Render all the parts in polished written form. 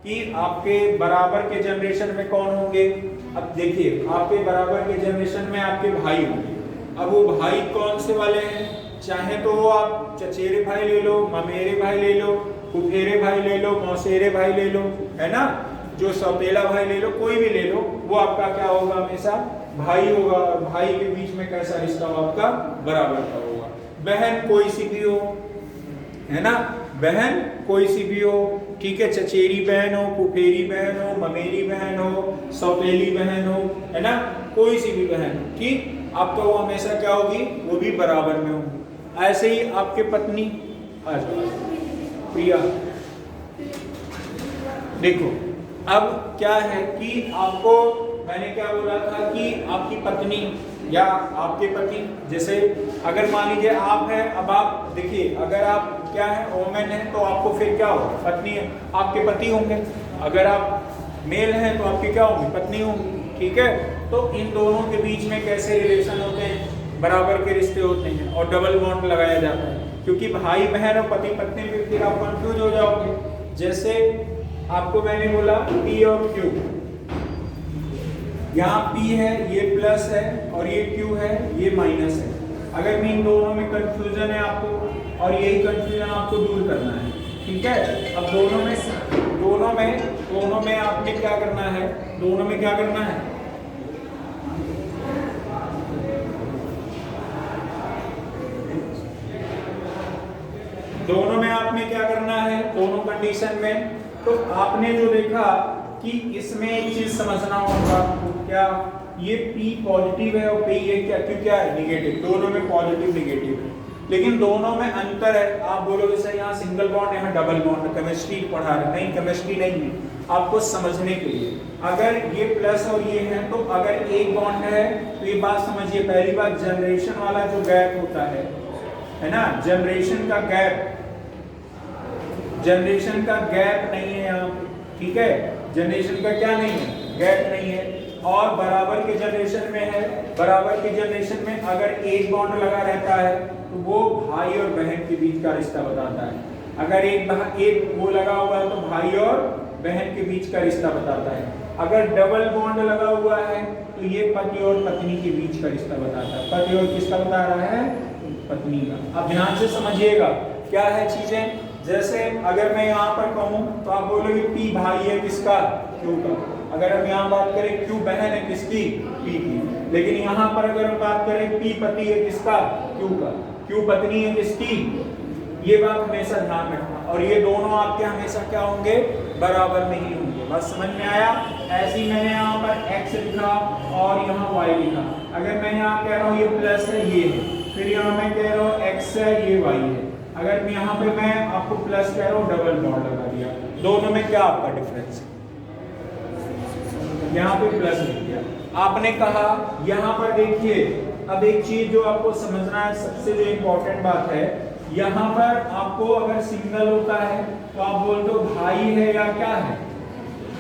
कि आपके बराबर के जनरेशन में कौन होंगे। अब देखिए आपके बराबर के जनरेशन में आपके भाई होंगे। अब वो भाई कौन से वाले हैं, चाहे तो वो आप चचेरे भाई ले लो, ममेरे भाई ले लो, फुफेरे भाई ले लो, मौसेरे भाई ले लो, है ना, जो सौतेला भाई ले लो, कोई भी ले लो, वो आपका क्या होगा, हमेशा भाई होगा। और भाई के बीच में कैसा रिश्ता हो आपका, बराबर का होगा। बहन कोई सी भी हो, है ना, बहन कोई सी भी हो, ठीक है, चचेरी बहन हो, फुफेरी बहन हो, ममेरी बहन हो, सौतेली बहन हो, है ना, कोई सी भी बहन हो, ठीक, आपका वो हमेशा क्या होगी, वो भी बराबर में होगी। ऐसे ही आपके पत्नी, आ जाओ प्रिया, देखो अब क्या है कि आपको मैंने क्या बोला था कि आपकी पत्नी या आपके पति, जैसे अगर मान लीजिए आप है, अब आप देखिए अगर आप क्या है वोमेन है तो आपको फिर क्या होगा, पत्नी है, आपके पति होंगे। अगर आप मेल हैं तो आपके क्या होंगे, पत्नी होंगी, ठीक है। तो इन दोनों के बीच में कैसे रिलेशन होते हैं, बराबर के रिश्ते होते हैं और डबल बॉन्ड लगाया जाता है, क्योंकि भाई बहन और पति पत्नी में फिर आप कंफ्यूज हो जाओगे। जैसे आपको मैंने बोला P और Q, यहाँ P है, ये प्लस है, और ये Q है, ये माइनस है। अगर इन दोनों में कंफ्यूजन है आपको, और यही कंफ्यूजन आपको दूर करना है, ठीक है। अब दोनों में आपने क्या करना है, दोनों में क्या करना है, दोनों में आपने क्या करना है, दोनों कंडीशन में। तो आपने जो देखा कि इसमें एक चीज समझना होगा, क्या ये P पॉजिटिव है और P ये क्या है, निगेटिव, दोनों में पॉजिटिव निगेटिव है, लेकिन दोनों में अंतर है। आप बोलोगे सर यहाँ सिंगल बॉन्ड है, डबल बॉन्ड, केमिस्ट्री पढ़ा रहे, नहीं केमिस्ट्री नहीं है, आपको समझने के लिए। अगर ये प्लस और ये है तो अगर एक बॉन्ड है तो ये बात समझिए, पहली बात जनरेशन वाला जो गैप होता है ना, जनरेशन का गैप नहीं है यहाँ, ठीक है, जनरेशन का क्या नहीं है, गैप नहीं है। और बराबर के जनरेशन में है, बराबर के जनरेशन में अगर एक बॉन्ड लगा रहता है तो वो भाई और बहन के बीच का रिश्ता बताता है। अगर एक वो लगा हुआ है तो भाई और बहन के बीच का रिश्ता बताता है। अगर डबल बॉन्ड लगा हुआ है तो ये पति और पत्नी के बीच का रिश्ता बताता है। पति और किसका बता रहा है, पत्नी का। अब ध्यान से समझिएगा क्या है चीजें। जैसे अगर मैं यहाँ पर कहूँ तो आप बोलोगे P भाई है किसका, Q का। अगर हम यहाँ बात करें Q बहन है किसकी, P की। लेकिन यहाँ पर अगर हम बात करें P पति है किसका, Q का, Q पत्नी है किसकी, ये बात हमेशा ध्यान रखना। और ये दोनों आपके हमेशा क्या होंगे, बराबर में ही होंगे। बस समझ में आया। ऐसे ही मैंने यहाँ पर x लिखा और यहाँ y लिखा। अगर मैं यहाँ कह रहा हूँ ये प्लस है, ये है, फिर यहाँ मैं कह रहा हूँ x है, ये y है। अगर मैं यहाँ पे मैं आपको प्लस कह रहा हूँ, डबल बॉन्ड लगा दिया, दोनों में क्या आपका डिफरेंस है, यहाँ पे प्लस लिख दिया। आपने कहा यहाँ पर देखिए, अब एक चीज जो आपको समझना है, सबसे जो इम्पोर्टेंट बात है, यहाँ पर आपको अगर सिंगल होता है तो आप बोल दो भाई है या क्या है,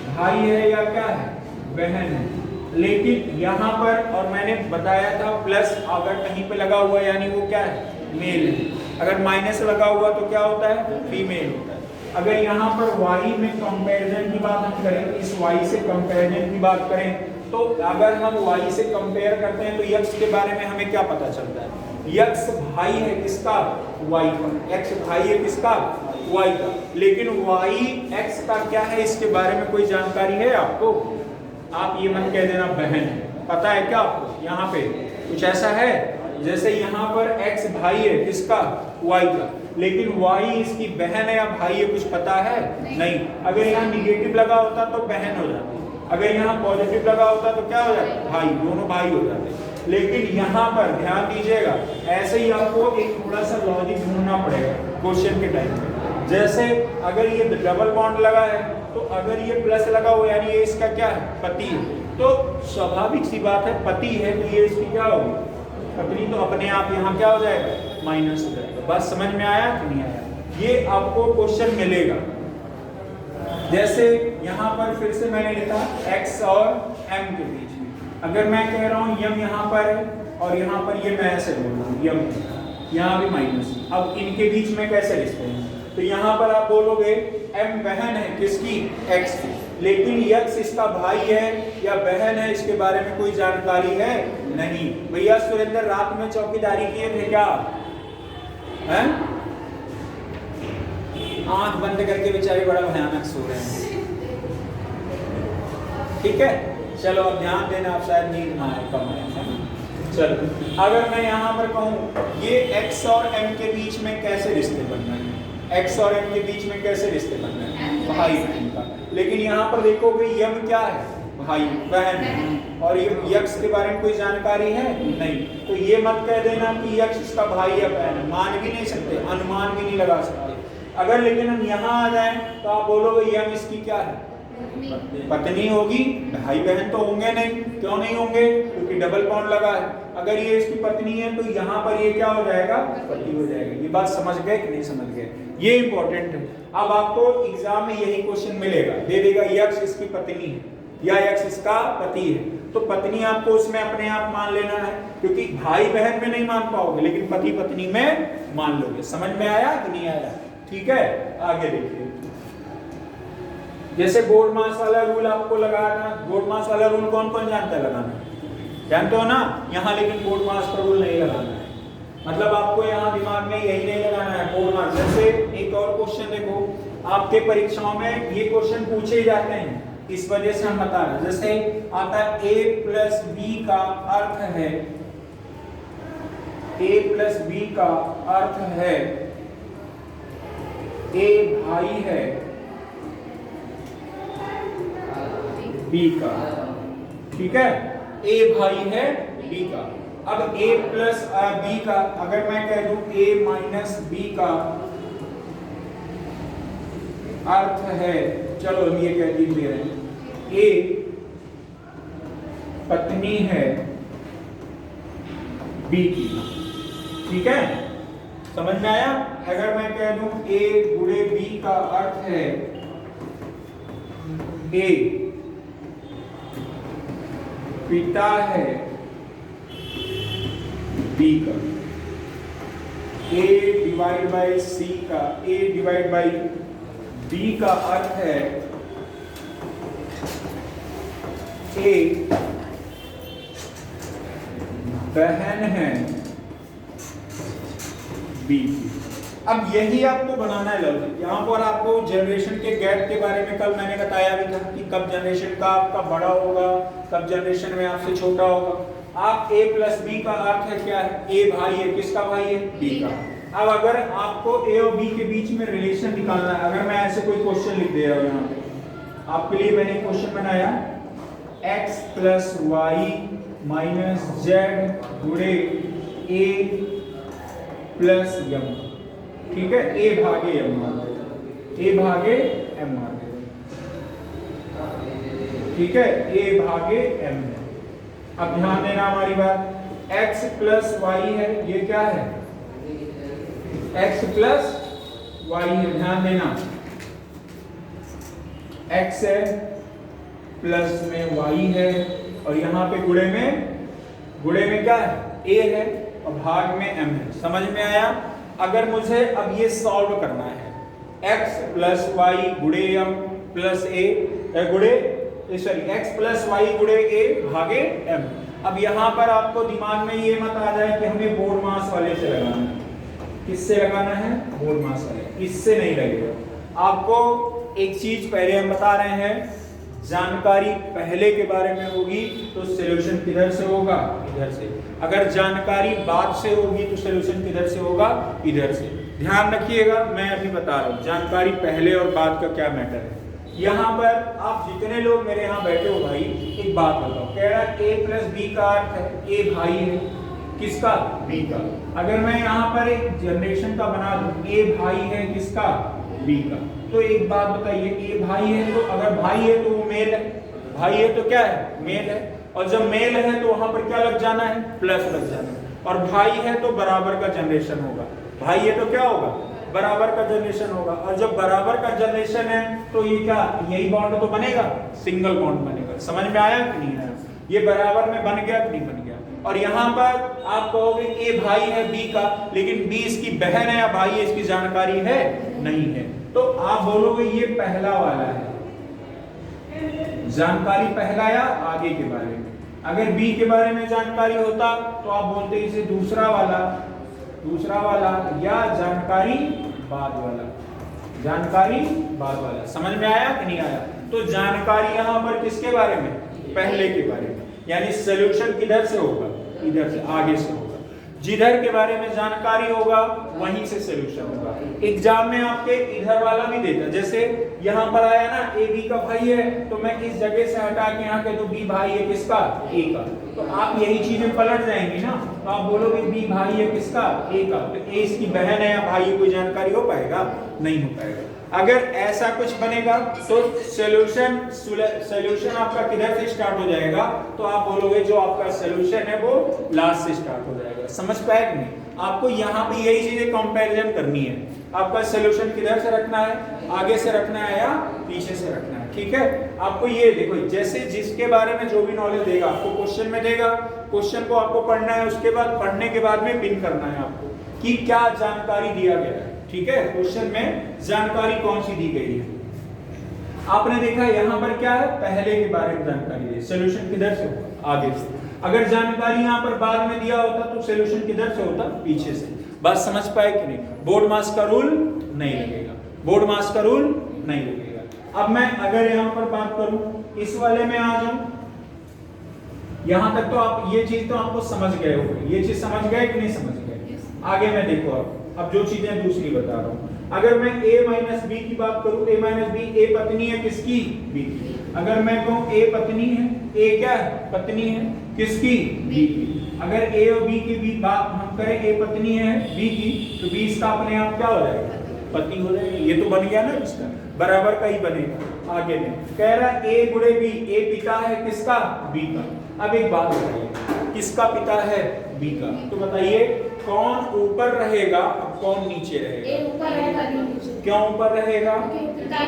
भाई है या क्या है, बहन है। लेकिन यहाँ पर, और मैंने बताया था प्लस अगर कहीं पे लगा हुआ यानी वो क्या है, मेल है। अगर माइनस लगा हुआ तो क्या होता है, फीमेल होता है। अगर यहाँ पर y में कंपैरिजन की बात हम करें, इस y से कंपैरिजन की बात करें, तो अगर हम y से कंपेयर करते हैं तो x के बारे में हमें क्या पता चलता है, x भाई है किसका, y का, x भाई है किसका, y का। लेकिन y x का क्या है, इसके बारे में कोई जानकारी है आपको? आप ये मत कह देना बहन है, पता है क्या आपको? यहाँ पे कुछ ऐसा है, जैसे यहाँ पर x भाई है किसका, y का, लेकिन y इसकी बहन है या भाई है, कुछ पता है नहीं। अगर यहाँ निगेटिव लगा होता तो बहन हो जाती, अगर यहाँ पॉजिटिव लगा होता तो क्या हो जाता, भाई, दोनों भाई हो जाते। लेकिन यहाँ पर ध्यान दीजिएगा, ऐसे ही आपको एक थोड़ा सा लॉजिक ढूंढना पड़ेगा क्वेश्चन के टाइम पे। जैसे अगर ये डबल बॉन्ड लगा है तो अगर ये प्लस लगा हुआ यानी ये इसका क्या है, पति है, तो स्वाभाविक सी बात है पति है तो ये इसकी क्या होगी, पत्नी, तो अपने आप यहाँ क्या हो जाएगा, माइनस हो जाएगा। बात समझ में आया कि नहीं आया? ये आपको क्वेश्चन मिलेगा। जैसे यहाँ पर फिर से मैंने लिखा x और m के बीच में, अगर मैं कह रहा हूँ m यहाँ पर है और यहाँ पर ये मैं ऐसे बोल रहा हूँ m, यहाँ भी माइनस, अब इनके बीच में कैसे रिश्ते हैं, तो यहाँ पर आप बोलोगे m बहन है किसकी, x की, लेकिन x इसका भाई है या बहन है इसके बारे में कोई जानकारी है नहीं। भैया सुरेंद्र रात में चौकीदारी किए थे क्या, हैं? आंख बंद करके बेचारे बड़ा भयानक सो रहे हैं। ठीक है, चलो अब ध्यान देना, आप शायद नींद ना आए, कम है। चलो अगर मैं यहाँ पर कहूँ ये x और m के बीच में कैसे रिश्ते बन रहे हैं, x और m के बीच में कैसे रिश्ते बन रहे हैं, भाई बहन का। लेकिन यहाँ पर देखोगे यम क्या है, भाई बहन है, और ये x के बारे में कोई जानकारी है नहीं। तो ये मत कह देना कि x इसका भाई या बहन है, मान भी नहीं सकते, अनुमान भी नहीं लगा सकते। अगर लेकिन हम यहाँ आ जाए तो आप बोलोगे यम इसकी क्या है, पत्नी होगी, भाई बहन तो होंगे नहीं। क्यों नहीं होंगे, क्योंकि डबल बॉन्ड लगा है। अगर ये इसकी पत्नी है तो यहाँ पर ये क्या हो जाएगा, पति हो जाएगा। ये बात समझ गए कि नहीं समझ गए, ये इंपॉर्टेंट है। अब आपको एग्जाम में यही क्वेश्चन मिलेगा, दे देगा यक्ष इसकी पत्नी है या यक्ष इसका पति है, तो पत्नी आपको उसमें अपने आप मान लेना है, क्योंकि भाई बहन में नहीं मान पाओगे लेकिन पति पत्नी में मान लोगे। समझ में आया कि नहीं आया, ठीक है। आगे देखिए, जैसे बोर्ड मास वाला रूल आपको लगाना, बोर्ड मास वाला रूल कौन कौन जानता है लगाना, जानते हो ना, यहाँ लेकिन बोर्ड मास का रूल नहीं लगाना है। मतलब आपको यहाँ दिमाग में यही नहीं लगाना है बोर्ड मास। जैसे एक और क्वेश्चन देखो, आपके परीक्षाओं में ये क्वेश्चन पूछे ही जाते हैं, इस वजह से हम बता रहे हैं। जैसे आता है a प्लस बी का अर्थ है, a प्लस बी का अर्थ है a भाई है b का, ठीक है, a भाई है b का। अब a प्लस b का अगर मैं कह दूं a माइनस b का अर्थ है, चलो हम ये कह दीजिए a पत्नी है b की, ठीक है, समझ में आया। अगर मैं कह दूं a गुणे b का अर्थ है a पिता है b का, a डिवाइड बाई c का, a डिवाइड बाई b का अर्थ है a बहन है b की। अब यही आपको बनाना है लॉजिक। यहाँ पर आपको जनरेशन के गैप के बारे में कल मैंने बताया भी था कि कब जनरेशन का आपका बड़ा होगा, कब जनरेशन में आपसे छोटा होगा। आप a प्लस बी का अर्थ है क्या है, a भाई है, किसका भाई है, b का। अब अगर आपको a और b के बीच में रिलेशन निकालना है, अगर मैं ऐसे कोई क्वेश्चन लिख दे रहा हूँ, यहाँ पे आपके लिए मैंने क्वेश्चन बनाया x plus y minus z गुणे a प्लस यम, ठीक है, a भागे m मान दे, a भागे m मान दे, ठीक है, a भागे m। अब ध्यान देना हमारी बात, x प्लस वाई है, ये क्या है, x प्लस वाई है, ध्यान देना, x है प्लस में y है और यहाँ पे गुणे में क्या है, a है और भाग में m है। समझ में आया। अगर मुझे अब ये सॉल्व करना है, x प्लस वाई गुणे m प्लस a गुणे सॉरी x प्लस वाई गुणे a भागे m। अब यहाँ पर आपको दिमाग में ये मत आ जाए कि हमें बोर्ड मास वाले से लगाना है। किससे लगाना है, बोर्ड मास वाले, इससे नहीं लगेगा। आपको एक चीज पहले हम बता रहे हैं, जानकारी पहले के बारे में होगी तो सॉल्यूशन किधर से होगा, इधर से। अगर जानकारी बाद से होगी तो सॉल्यूशन किधर से होगा, इधर से। ध्यान रखिएगा, मैं अभी बता रहा हूँ जानकारी पहले और बाद का क्या मैटर है। यहाँ पर आप जितने लोग मेरे यहाँ बैठे हो भाई, एक बात बताओ, कह रहा है a प्लस बी का अर्थ है a भाई है, किसका, b का। अगर मैं यहाँ पर एक जनरेशन का बना दूं, a भाई है किसका, b का, तो एक बात बताइए, a भाई है तो अगर भाई है तो वो मेल है, भाई है तो क्या है, मेल है, और जब मेल है तो वहां पर क्या लग जाना है, प्लस लग जाना है। और भाई है तो बराबर का जनरेशन होगा, भाई है तो क्या होगा, बराबर का जनरेशन होगा। और जब बराबर का जनरेशन है तो ये क्या, यही बॉन्ड तो बनेगा, सिंगल बॉन्ड बनेगा। समझ में आया कि नहीं आया, ये बराबर में बन गया कि नहीं बन गया। और यहाँ पर आप कहोगे a भाई है b का, लेकिन b इसकी बहन है या भाई है इसकी जानकारी है नहीं है। तो आप बोलोगे ये पहला वाला है, जानकारी पहला या आगे के बारे में। अगर बी के बारे में जानकारी होता तो आप बोलते इसे दूसरा वाला या जानकारी बाद वाला, जानकारी बाद वाला। समझ में आया कि नहीं आया? तो जानकारी यहाँ पर किसके बारे में? पहले के बारे में, यानी सॉल्यूशन किधर से होगा? इधर से, आगे से होगा। जिधर के बारे में जानकारी होगा वहीं से सॉल्यूशन होगा। एग्जाम में आपके इधर वाला भी देता, जैसे यहाँ पर आया ना ए बी का भाई है, तो मैं इस जगह से हटा के यहाँ कह दूं बी भाई है किसका? ए का। तो आप यही चीजें पलट जाएंगी ना, तो आप बोलोगे बी भाई है किसका? ए का। तो ए इसकी बहन है या भाई है, कोई जानकारी हो पाएगा? नहीं हो पाएगा। अगर ऐसा कुछ बनेगा तो सॉल्यूशन आपका किधर से स्टार्ट हो जाएगा? तो आप बोलोगे जो आपका सॉल्यूशन है वो लास्ट से स्टार्ट हो जाएगा। समझ पाए कि नहीं? आपको यहाँ पे यही चीजें कंपैरिजन करनी है। आपका सॉल्यूशन किधर से रखना है? आगे से रखना है या पीछे से रखना है? ठीक है, आपको ये देखो, जैसे जिसके बारे में जो भी नॉलेज देगा आपको क्वेश्चन में देगा, क्वेश्चन को आपको पढ़ना है, उसके बाद पढ़ने के बाद में पिन करना है आपको कि क्या जानकारी दिया गया है। ठीक है, क्वेश्चन में जानकारी कौन सी दी गई है। आपने देखा यहाँ पर क्या है? पहले के बारे में जानकारी दी, सॉल्यूशन किधर से होगा? आगे से। अगर जानकारी यहाँ पर बाद में दिया होता तो सॉल्यूशन किधर से होता? पीछे से। बात समझ पाए कि नहीं? बोर्ड मास का रूल नहीं लगेगा, बोर्ड मास का रूल नहीं लगेगा। अब मैं अगर यहाँ पर बात करूं, इस वाले में आ जाऊं, यहां तक तो आप ये चीज तो आपको समझ गए हो, ये चीज समझ गए कि नहीं समझ गए? आगे मैं देखो अब जो चीजें दूसरी बता रहा हूं। अगर मैं a माइनस बी की बात करूं, a माइनस बी, a पत्नी है किसकी? b की। अगर मैं कहूं a पत्नी है, a क्या है? पत्नी है किसकी? b की। अगर a और b की भी बात हम करें, a पत्नी है b की, तो b इसका अपने आप क्या हो जाएगा? पति हो जाएगा। ये तो बन गया ना, इसका बराबर का ही बनेगा। आगे में कह रहा है a गुणे b, a पिता है किसका? b का। अब एक बात बताइए, किसका पिता है? b का। तो बताइए कौन ऊपर रहेगा और कौन नीचे रहेगा? ए ऊपर रहेगा, बी नीचे। क्यों ऊपर रहेगा? पिता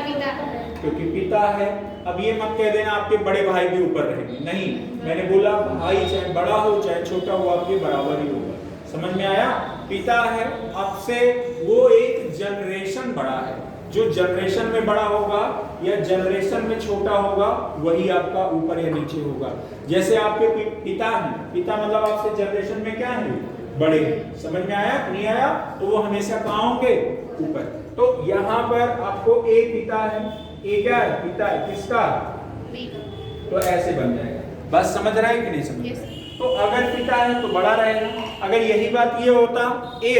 क्योंकि पिता है। अब ये मत कह देना आपके बड़े भाई भी ऊपर रहेंगे, नहीं, मैंने बोला भाई चाहे बड़ा हो चाहे छोटा हो आपके बराबर ही होगा। समझ में आया? पिता है, आपसे वो एक जनरेशन बड़ा है, जो जनरेशन में बड़ा होगा या जनरेशन में छोटा होगा वही आपका ऊपर या नीचे होगा। जैसे आपके पिता हैं, पिता मतलब आपसे जनरेशन में क्या है? बड़े। समझ में आया? नहीं आया? तो वो हमेशा कहाँ होंगे? ऊपर। तो यहाँ पर आपको ए पिता है, ए क्या है? पिता है किसका? तो ऐसे बन जाएगा। बस समझ रहा है कि नहीं समझ रहा है? तो अगर पिता है तो बड़ा रहेगा। अगर यही बात ये होता ए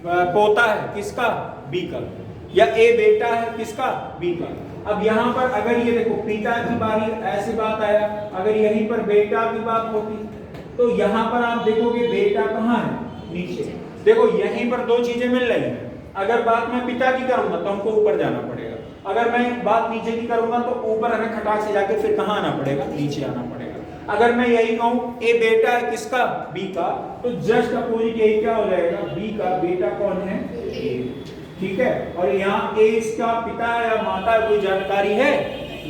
पोता है किसका? बी का। या ए बेटा है किसका? बी का। अब यहाँ पर अगर ये देखो पिता की बारी, ऐसी बात आया, अगर यहीं पर बेटा की बात होती तो यहाँ पर आप देखोगे बेटा कहाँ है? नीचे। देखो यहीं पर दो चीजें मिल रही हैं। अगर बात मैं पिता की करूंगा तो हमको ऊपर जाना पड़ेगा, अगर मैं बात नीचे की करूंगा तो ऊपर हमें खटाक से जाके फिर कहाँ आना पड़ेगा? नीचे आना पड़ेगा। अगर मैं यही कहूं ए बेटा है किसका? बी का, तो जस्ट अपोजिट यही क्या हो जाएगा? बी का। बेटा कौन है? ए। ठीक है, और यहाँ ए इसका पिता या माता कोई जानकारी है?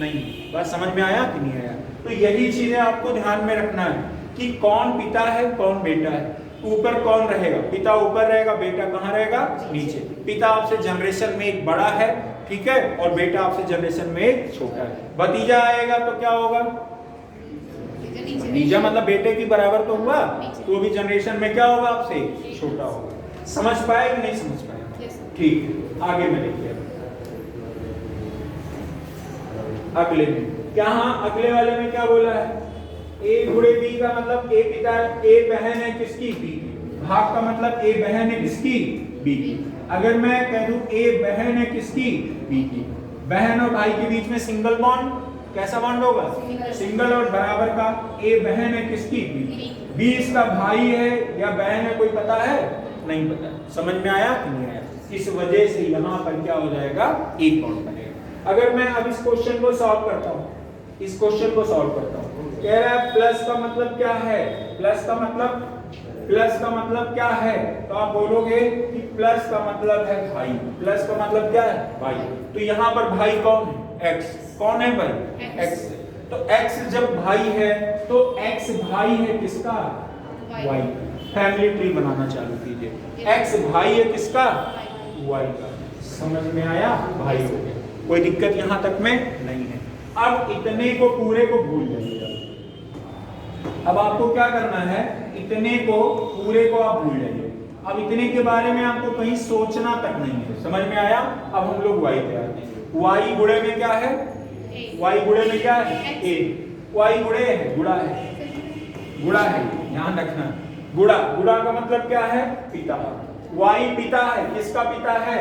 नहीं। बात समझ में आया कि नहीं आया? तो यही चीजें आपको ध्यान में रखना है कि कौन पिता है कौन बेटा है। ऊपर कौन रहेगा? पिता ऊपर रहेगा, बेटा कहाँ रहेगा? नीचे। पिता आपसे जनरेशन में एक बड़ा है, ठीक है, और बेटा आपसे जनरेशन में एक छोटा है। भतीजा आएगा तो क्या होगा? भतीजा मतलब बेटे की बराबर तो हुआ, तो भी जनरेशन में क्या होगा? आपसे छोटा होगा। समझ पाए कि नहीं समझ पाए? ठीक है, आगे में देखिए। अगले में क्या? हाँ, अगले वाले में क्या बोला है? ए गुणे बी का मतलब ए पिता है, ए बहन है किसकी? बी की। भाग का मतलब ए बहन है किसकी? बी की। अगर मैं कह दूं ए बहन है किसकी? बी की। बहन और भाई के बीच में सिंगल बॉन्ड, कैसा बॉन्ड होगा? सिंगल और बराबर का। ए बहन है किसकी? बी। बी इसका भाई है या बहन है कोई पता है? नहीं पता। समझ में आया कि नहीं आया? इस वजह से यहाँ पर क्या हो जाएगा? एक बॉन्ड बनेगा। अगर मैं अब इस क्वेश्चन को सॉल्व करता हूँ, इस क्वेश्चन को सॉल्व करता हूँ, कह रहा है प्लस का मतलब क्या है? प्लस का मतलब क्या है? तो आप बोलोगे कि प्लस का मतलब है भाई। प्लस का मतलब क्या है? भाई। तो यहाँ पर भाई कौन है? एक्स। कौन है भाई? एक्स। तो एक्स जब भाई है तो एक्स भाई है किसका? वाई। फैमिली ट्री बनाना चालू कीजिए। एक्स भाई है किसका? वाई का। समझ में आया भाई हो गया, कोई दिक्कत यहाँ तक में नहीं है। अब इतने को पूरे को भूल जाइएगा। अब आपको क्या करना है, इतने को पूरे को आप भूल जाइए। अब इतने के बारे में आपको कहीं सोचना तक नहीं है, समझ में आया। अब हम लोग y पे आते हैं। y गुणे में क्या है, y गुणे में क्या है a, y गुणे है, गुणा है, गुणा है, ध्यान रखना। गुणा, गुणा का मतलब क्या है, पिता। y पिता है, किसका पिता है,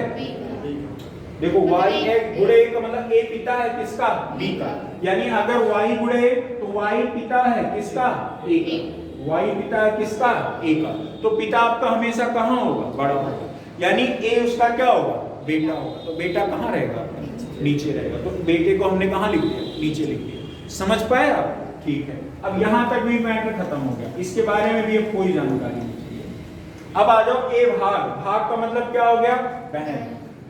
देखो y है गुणे का मतलब a पिता है किसका, b का। यानी अगर y गुणे तो y पिता है किसका, a का। y पिता है किसका, a का। तो पिता आपका हमेशा कहाँ होगा, बड़ा होगा। यानी a उसका क्या होगा, बेटा होगा। तो बेटा कहाँ रहेगा, नीचे रहेगा। तो बेटे को हमने कहाँ लिख दिया, नीचे लिख दिया। समझ पाए आप, ठीक है। अब यहाँ तक भी मैटर खत्म हो गया, इसके बारे में भी अब कोई जानकारी नहीं चाहिए। अब आ जाओ a भाग। भाग का मतलब क्या हो गया, बहन।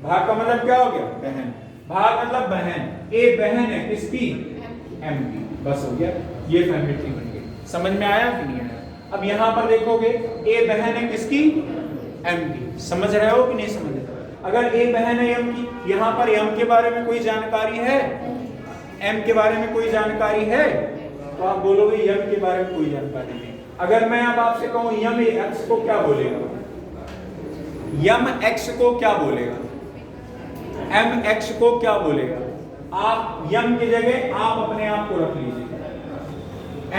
भाग का मतलब क्या हो गया, बहन। भाग मतलब बहन। ए बहन है किसकी, m की। बस हो गया, ये फैमिली ट्री बन गई। समझ में आया कि नहीं आया। अब यहाँ पर देखोगे ए बहन है किसकी, m की। समझ रहे हो कि नहीं समझ रहे। अगर ए बहन है m की, यहाँ पर m के बारे में कोई जानकारी है, m के बारे में कोई जानकारी है, तो आप बोलोगे m के बारे में कोई जानकारी नहीं। अगर मैं अब आपसे कहूँ m x को क्या बोलेगा, m x को क्या बोलेगा, m x को क्या बोलेगा। आप m की जगह आप अपने आप को रख लीजिए,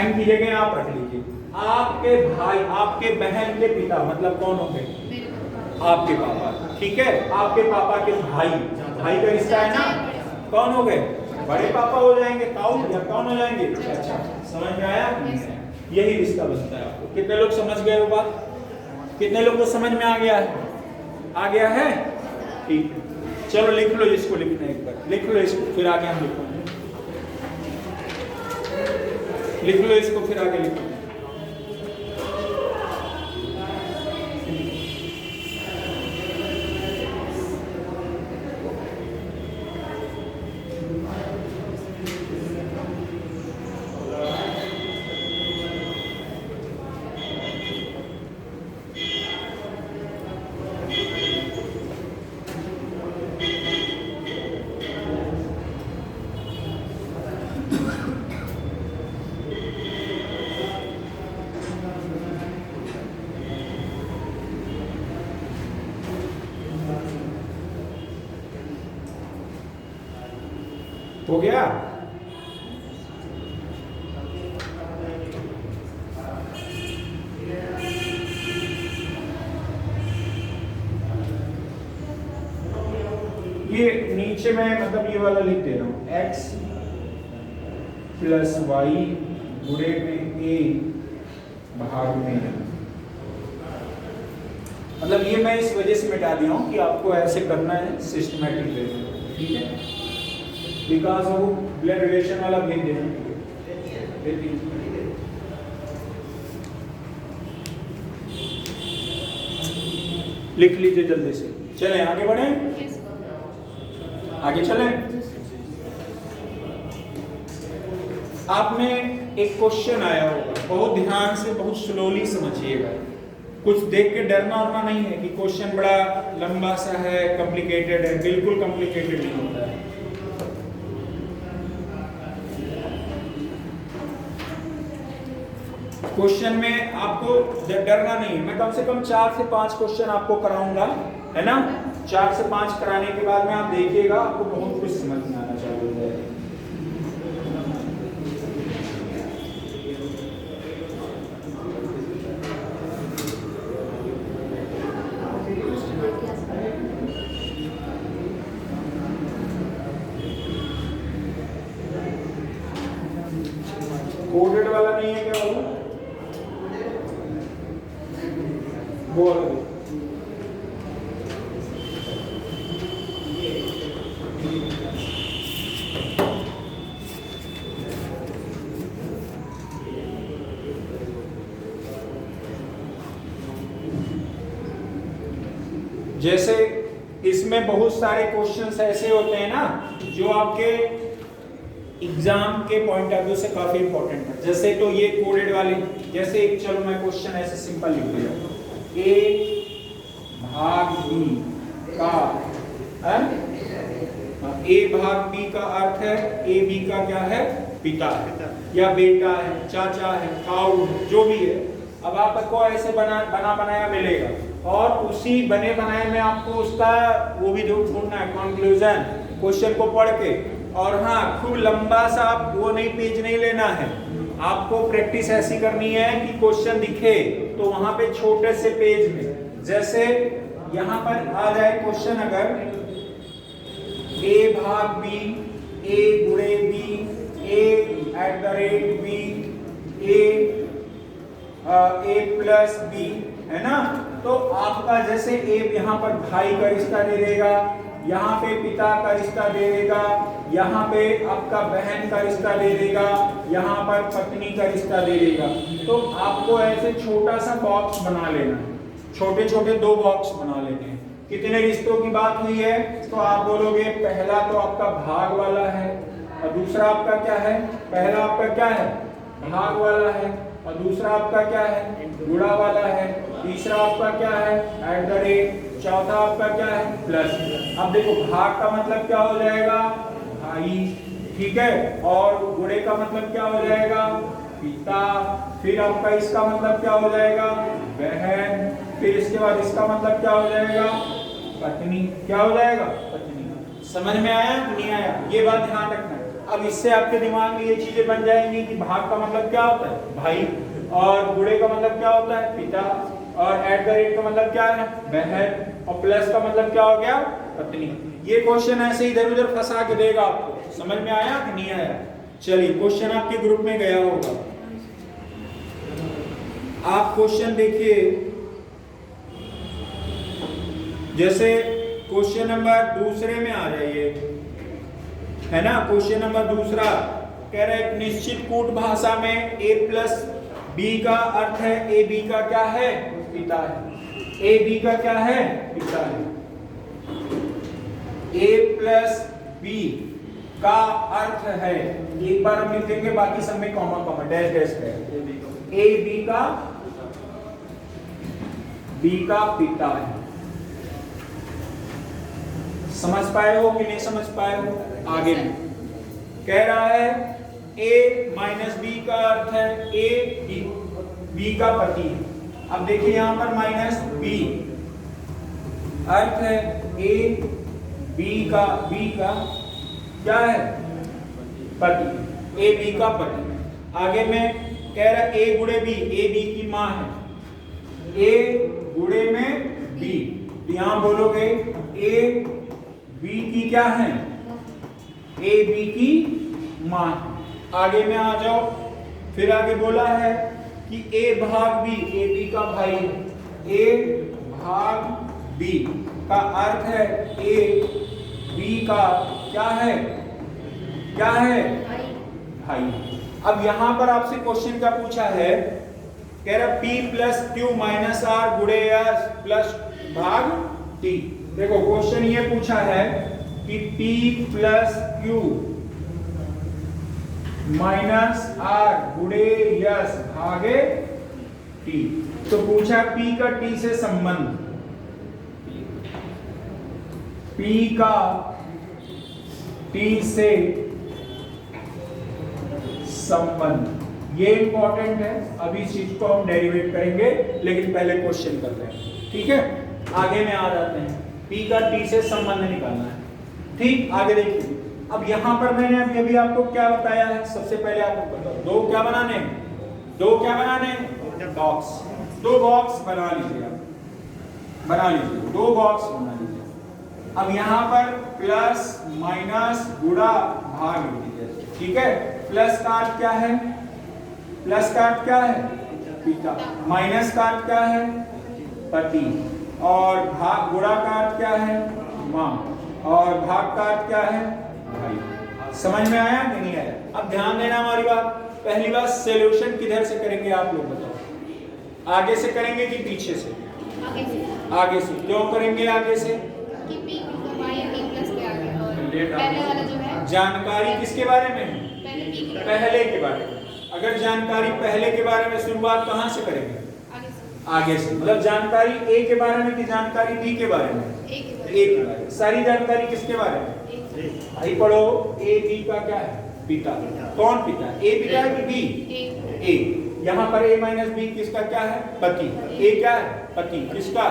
m की जगह आप रख लीजिए। आपके भाई, आपके बहन के पिता मतलब कौन होंगे, आपके पापा, ठीक है। आपके पापा के भाई, भाई का रिश्ता है ना, कौन हो गए, बड़े पापा हो जाएंगे, ताऊ या कौन हो जाएंगे, अच्छा। समझ में आया, यही रिश्ता बनता है आपको। कितने लोग समझ गए वो बात, कितने लोग को समझ में आ गया है, आ गया है, ठीक है। चलो लिख लो इसको, लिखना एक बार लिख लो इसको, फिर आगे हम लिखेंगे। लिख लो इसको, फिर आगे लिखेंगे। हो गया, ये नीचे में मतलब ये वाला लिख दे रहा हूं, x प्लस वाई गुणे में a भाग में, मतलब ये मैं इस वजह से मिटा दिया हूं कि आपको ऐसे करना है सिस्टमैटिक वे में, ठीक है। बिकॉज वो ब्लड रिलेशन वाला भेज देना, लिख लीजिए जल्दी से। चलें आगे बढ़े, आगे चलें। आप में एक क्वेश्चन आया होगा, बहुत ध्यान से बहुत स्लोली समझिएगा। कुछ देख के डरना वरना नहीं है कि क्वेश्चन बड़ा लंबा सा है, कॉम्प्लिकेटेड है, बिल्कुल कॉम्प्लिकेटेड नहीं होता है। क्वेश्चन में आपको डरना नहीं है। मैं कम से कम 4 से 5 क्वेश्चन आपको कराऊंगा, है ना। 4 से 5 कराने के बाद में आप देखिएगा, आपको बहुत कुछ समझ में आना चालू हो जाएगा। कोडेड वाला नहीं है क्या वाला, बोल जैसे इसमें बहुत सारे क्वेश्चंस ऐसे होते हैं ना जो आपके एग्जाम के पॉइंट ऑफ व्यू से काफी इंपॉर्टेंट है। जैसे तो ये कोडेड वाले, जैसे एक चलो मैं क्वेश्चन ऐसे सिंपल लिख दिया, a भाग b का है? ए भाग बी का अर्थ है ए बी का क्या है? पिता है या बेटा है, चाचा है, ताऊ है, जो भी है। अब आपको ऐसे बना बनाया मिलेगा और उसी बने बनाए में आपको उसका वो भी ढूंढना है कंक्लूजन क्वेश्चन को पढ़ के। और हाँ, खूब लंबा सा आप वो नहीं पेज नहीं लेना है, आपको प्रैक्टिस ऐसी करनी है कि क्वेश्चन दिखे तो वहां पे छोटे से पेज में, जैसे यहाँ पर आ जाए क्वेश्चन अगर a भाग b, a गुणे b, a@b, a plus b, है ना? तो आपका जैसे a यहाँ पर भाई का रिश्ता दे देगा, यहाँ पे पिता का रिश्ता दे देगा, यहाँ पे आपका बहन का रिश्ता दे देगा, यहाँ पर पत्नी का रिश्ता दे देगा। तो आपको ऐसे छोटा सा बॉक्स बना लेना है, छोटे छोटे 2 बॉक्स बना लेने हैं। कितने रिश्तों की बात हुई है? तो आप बोलोगे पहला तो आपका भाग वाला है और दूसरा आपका क्या है? पहला आपका क्या है? भाग वाला है और दूसरा आपका क्या है? गुणा वाला है। तीसरा आपका क्या है? @ चौथा आपका क्या है? प्लस। अब देखो भाग का मतलब क्या हो जाएगा? भाई, ठीक है। और गुणे का मतलब क्या हो जाएगा? पिता। फिर आपका इसका मतलब क्या हो जाएगा? बहन। फिर इसके बाद इसका मतलब क्या हो जाएगा? पत्नी। क्या हो जाएगा? पत्नी। समझ में आया नहीं आया? ये बात ध्यान रखना। अब इससे आपके दिमाग में ये चीजें बन जाएंगी कि भाग का मतलब क्या होता है? भाई। और गुणे का मतलब क्या होता है? पिता। और @ का मतलब क्या है? बहन। और प्लस का मतलब क्या हो गया? पत्नी। ये क्वेश्चन ऐसे इधर उधर फंसा के देगा आपको। समझ में आया कि नहीं आया? चलिए, क्वेश्चन आपके ग्रुप में गया होगा, आप क्वेश्चन देखिए। जैसे क्वेश्चन नंबर दूसरे में आ जाइए, है ना? क्वेश्चन नंबर दूसरा कह रहा है निश्चित कूट भाषा में a प्लस बी का अर्थ है ए बी का क्या है? पिता है। ए बी का क्या है? पिता है। a प्लस बी का अर्थ है, एक बार हम लिख देंगे, बाकी सब में कॉमा कॉमा डैश डैश है। ए बी का पिता है। समझ पाए हो कि नहीं समझ पाए हो? आगे कह रहा है a माइनस बी का अर्थ है ए बी का पति है। अब देखिए यहां पर माइनस बी अर्थ है ए बी का क्या है? पति। ए बी का पति। आगे में कह रहा है ए गुणे बी, ए बी की मां है। ए गुणे में बी, यहां बोलोगे ए बी की क्या है? ए बी की मां। आगे में आ जाओ, फिर आगे बोला है कि ए भाग बी, ए बी का भाई है। ए भाग बी का अर्थ है ए बी का क्या है? क्या है? भाई। अब यहां पर आपसे क्वेश्चन क्या पूछा है? कह रहा P plus q minus r गुणे एस प्लस भाग T। देखो क्वेश्चन ये पूछा है कि P plus q minus r गुणे एस भागे T। तो पूछा P का T से संबंध, P का T से संबंध, ये इंपॉर्टेंट है। अभी इस चीज को हम डेरिवेट करेंगे, लेकिन पहले क्वेश्चन कर रहे हैं, ठीक है? आगे में आ जाते हैं, P का T से संबंध निकालना है। ठीक, आगे देखिए। अब यहां पर मैंने अभी आपको क्या बताया है? सबसे पहले आपको बताओ, दो क्या बनाने? बॉक्स। 2 बॉक्स बना लीजिए आप, बना लीजिए 2 बॉक्स बना लीजिए। अब यहां पर प्लस माइनस गुणा भाग लीजिए, ठीक है? प्लस का अर्थ क्या है? प्लस का अर्थ क्या है? पिता। माइनस का अर्थ क्या है? पति। और भाग गुणा का अर्थ क्या है? मां। और भाग का अर्थ क्या है? भाई। समझ में आया कि नहीं आया? अब ध्यान देना हमारी बात। पहली बात, सॉल्यूशन किधर से करेंगे आप लोग बताओ? आगे से करेंगे कि पीछे से? आगे से। क्यों करेंगे आगे से? कि P को y या P प्लस पे आ गया और पहले वाला जो है जानकारी किसके बारे में? पहले P पहले के बारे में। अगर जानकारी पहले के बारे में, शुरुआत कहां से करेंगे? आगे से आगे से, मतलब जानकारी ए के बारे में कि जानकारी बी के बारे में? ए के बारे में। सारी जानकारी किसके बारे में? भाई पढ़ो, ए बी का क्या है? पिता। कौन पिता? ए पिता है कि बी? ए। यहाँ पर a माइनस बी किसका क्या है? पति। ए क्या है? पति। किसका?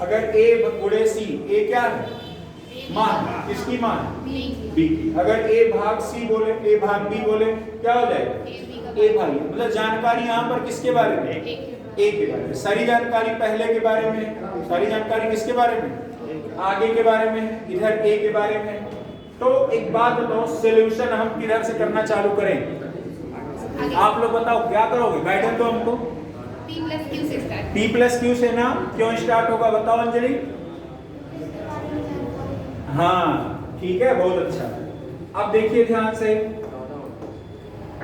अगर a गुणे सी, ए क्या है? माँ। किसकी माँ? बी की। अगर a भाग सी बोले, a भाग बी बोले, क्या हो जाएगा? ए भाग। मतलब जानकारी यहाँ पर किसके बारे में? ए के बारे में। सारी जानकारी पहले के बारे में, सारी जानकारी किसके बारे में? आगे के बारे में, इधर ए के बारे में। तो एक बात बताओ, सॉल्यूशन हम किधर से करना चालू करें? आप लोग बताओ क्या करोगे? गाइडेंस दो हमको। P plus Q से स्टार्ट। P plus Q से ना क्यों स्टार्ट होगा बताओ अंजलि? हाँ ठीक है, बहुत अच्छा। अब देखिए ध्यान से,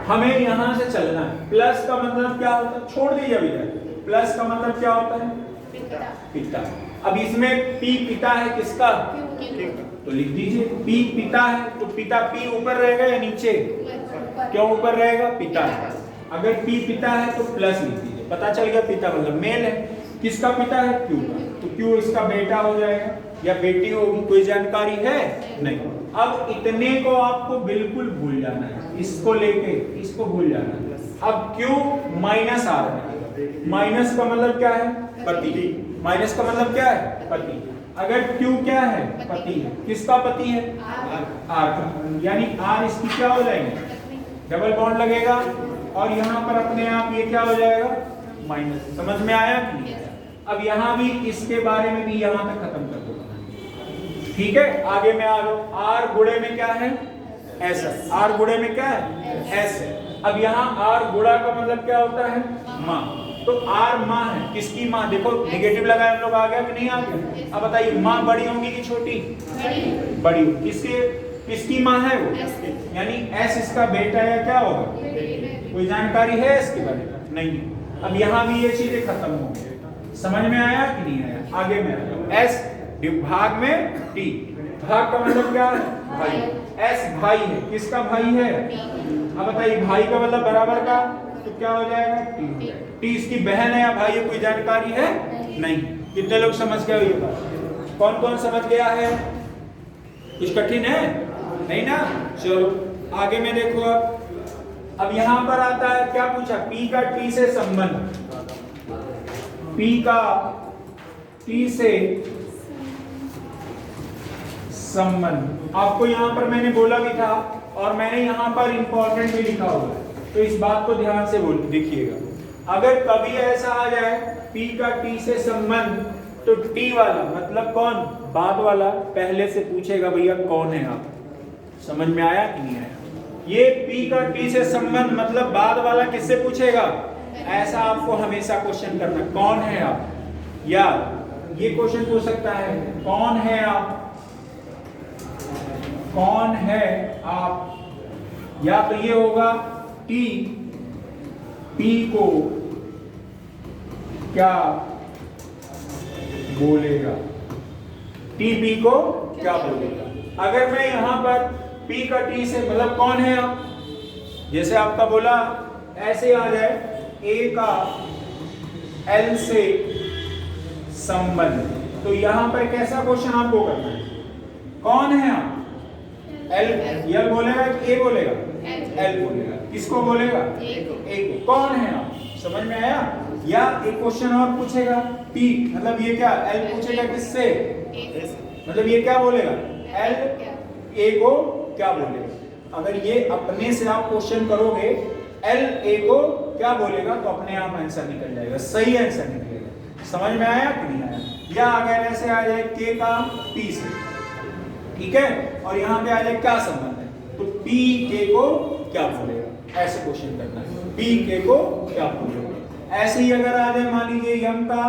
हमें यहां से चलना है। प्लस का मतलब क्या होता है? छोड़ दीजिए अभी तक। प्लस का मतलब क्या होता है? पिता। अब इसमें P पिता है किसका? तो लिख दीजिए P पिता है, तो पिता P ऊपर रहेगा या नीचे? क्यों ऊपर रहेगा? पिता है। अगर P पिता है तो प्लस लिख दीजिए, पता चल गया पिता मतलब मेल है। किसका पिता है? Q का। तो Q इसका बेटा हो जाएगा या बेटी होगी, कोई जानकारी है? नहीं। अब इतने को आपको बिल्कुल भूल जाना है, इसको लेके इसको भूल जाना है। अब Q माइनस आ रहा है, माइनस का मतलब क्या है? पति। माइनस का मतलब क्या है? पति। अगर Q क्या है? पति है। किसका पति है? R का। यानी R इसकी क्या हो जाएंगे? डबल बॉन्ड लगेगा और यहाँ पर अपने आप ये क्या हो जाएगा? माइनस। समझ में आया कि नहीं? अब यहाँ भी इसके बारे में भी यहाँ तक खत्म कर दो, ठीक है? आगे में आ जाओ। R गुणे में क्या है? S है। R गुणे में क्या है? S है। अब यहाँ R गुणा का मतलब क्या होता है? माँ। तो R माँ है। किसकी माँ? देखो नेगेटिव लगाए हम लोग, आ गया कि नहीं आ गया? अब बताइए माँ बड़ी होंगी कि छोटी? बड़ी। किसकी माँ है वो? यानी S इसका बेटा या क्या होगा? कोई जानकारी है इसके बारे में? नहीं। अब यहाँ भी ये चीजें खत्म हो गई। समझ में आया कि नहीं आया? आगे में आ जाओ। S भाग में T। भाग का मतलब क्या है? भाई। S भाई है। किसका भाई है? अब बताइए भाई का मतलब बराबर का, तो क्या हो जाएगा? T। T इसकी बहन है या भाई है, कोई जानकारी है? नहीं। कितने लोग समझ गए ये बात? कौन कौन समझ गया है? कुछ कठिन है? नहीं ना? चलो आगे में देखो। अब यहां पर आता है क्या पूछा? P का T से संबंध। P का T से संबंध आपको यहां पर मैंने बोला भी था और मैंने यहां पर इंपॉर्टेंट भी लिखा हुआ है, तो इस बात को ध्यान से देखिएगा। अगर कभी ऐसा आ जाए P का T से संबंध, तो T वाला मतलब कौन? बाद वाला पहले से पूछेगा भैया कौन है आप। समझ में आया कि नहीं आया? ये P का T से संबंध मतलब बाद वाला किससे पूछेगा? ऐसा आपको हमेशा क्वेश्चन करना, कौन है आप? या ये क्वेश्चन पूछ सकता है, कौन है आप? कौन है आप? या तो ये होगा T P को क्या बोलेगा? T P को क्या बोलेगा? अगर मैं यहां पर P का T से मतलब कौन है आप, जैसे आपका बोला ऐसे आ जाए A का L से संबंध, तो यहां पर कैसा क्वेश्चन आपको करना है? कौन है आप? L बोलेगा कि A बोलेगा? L बोलेगा। किसको बोलेगा? A को। कौन है आप? समझ में आया? या एक क्वेश्चन और पूछेगा P, मतलब ये क्या? L पूछेगा किससे? मतलब ये क्या बोलेगा? L A को क्या बोलेगा? अगर ये अपने से आप क्वेश्चन करोगे L A को क्या बोलेगा, तो अपने आप आंसर निकल जाएगा, सही आंसर निकलेगा। समझ में आया कि नहीं आया? या अगर ऐसे आ जाए K का P से, ठीक है, और यहाँ पे आ जाए क्या संबंध है, तो P K को क्या बोलेगा, ऐसे क्वेश्चन करना है। P K को क्या बोलेगा? ऐसे ही अगर आ जाए मान लीजिए M का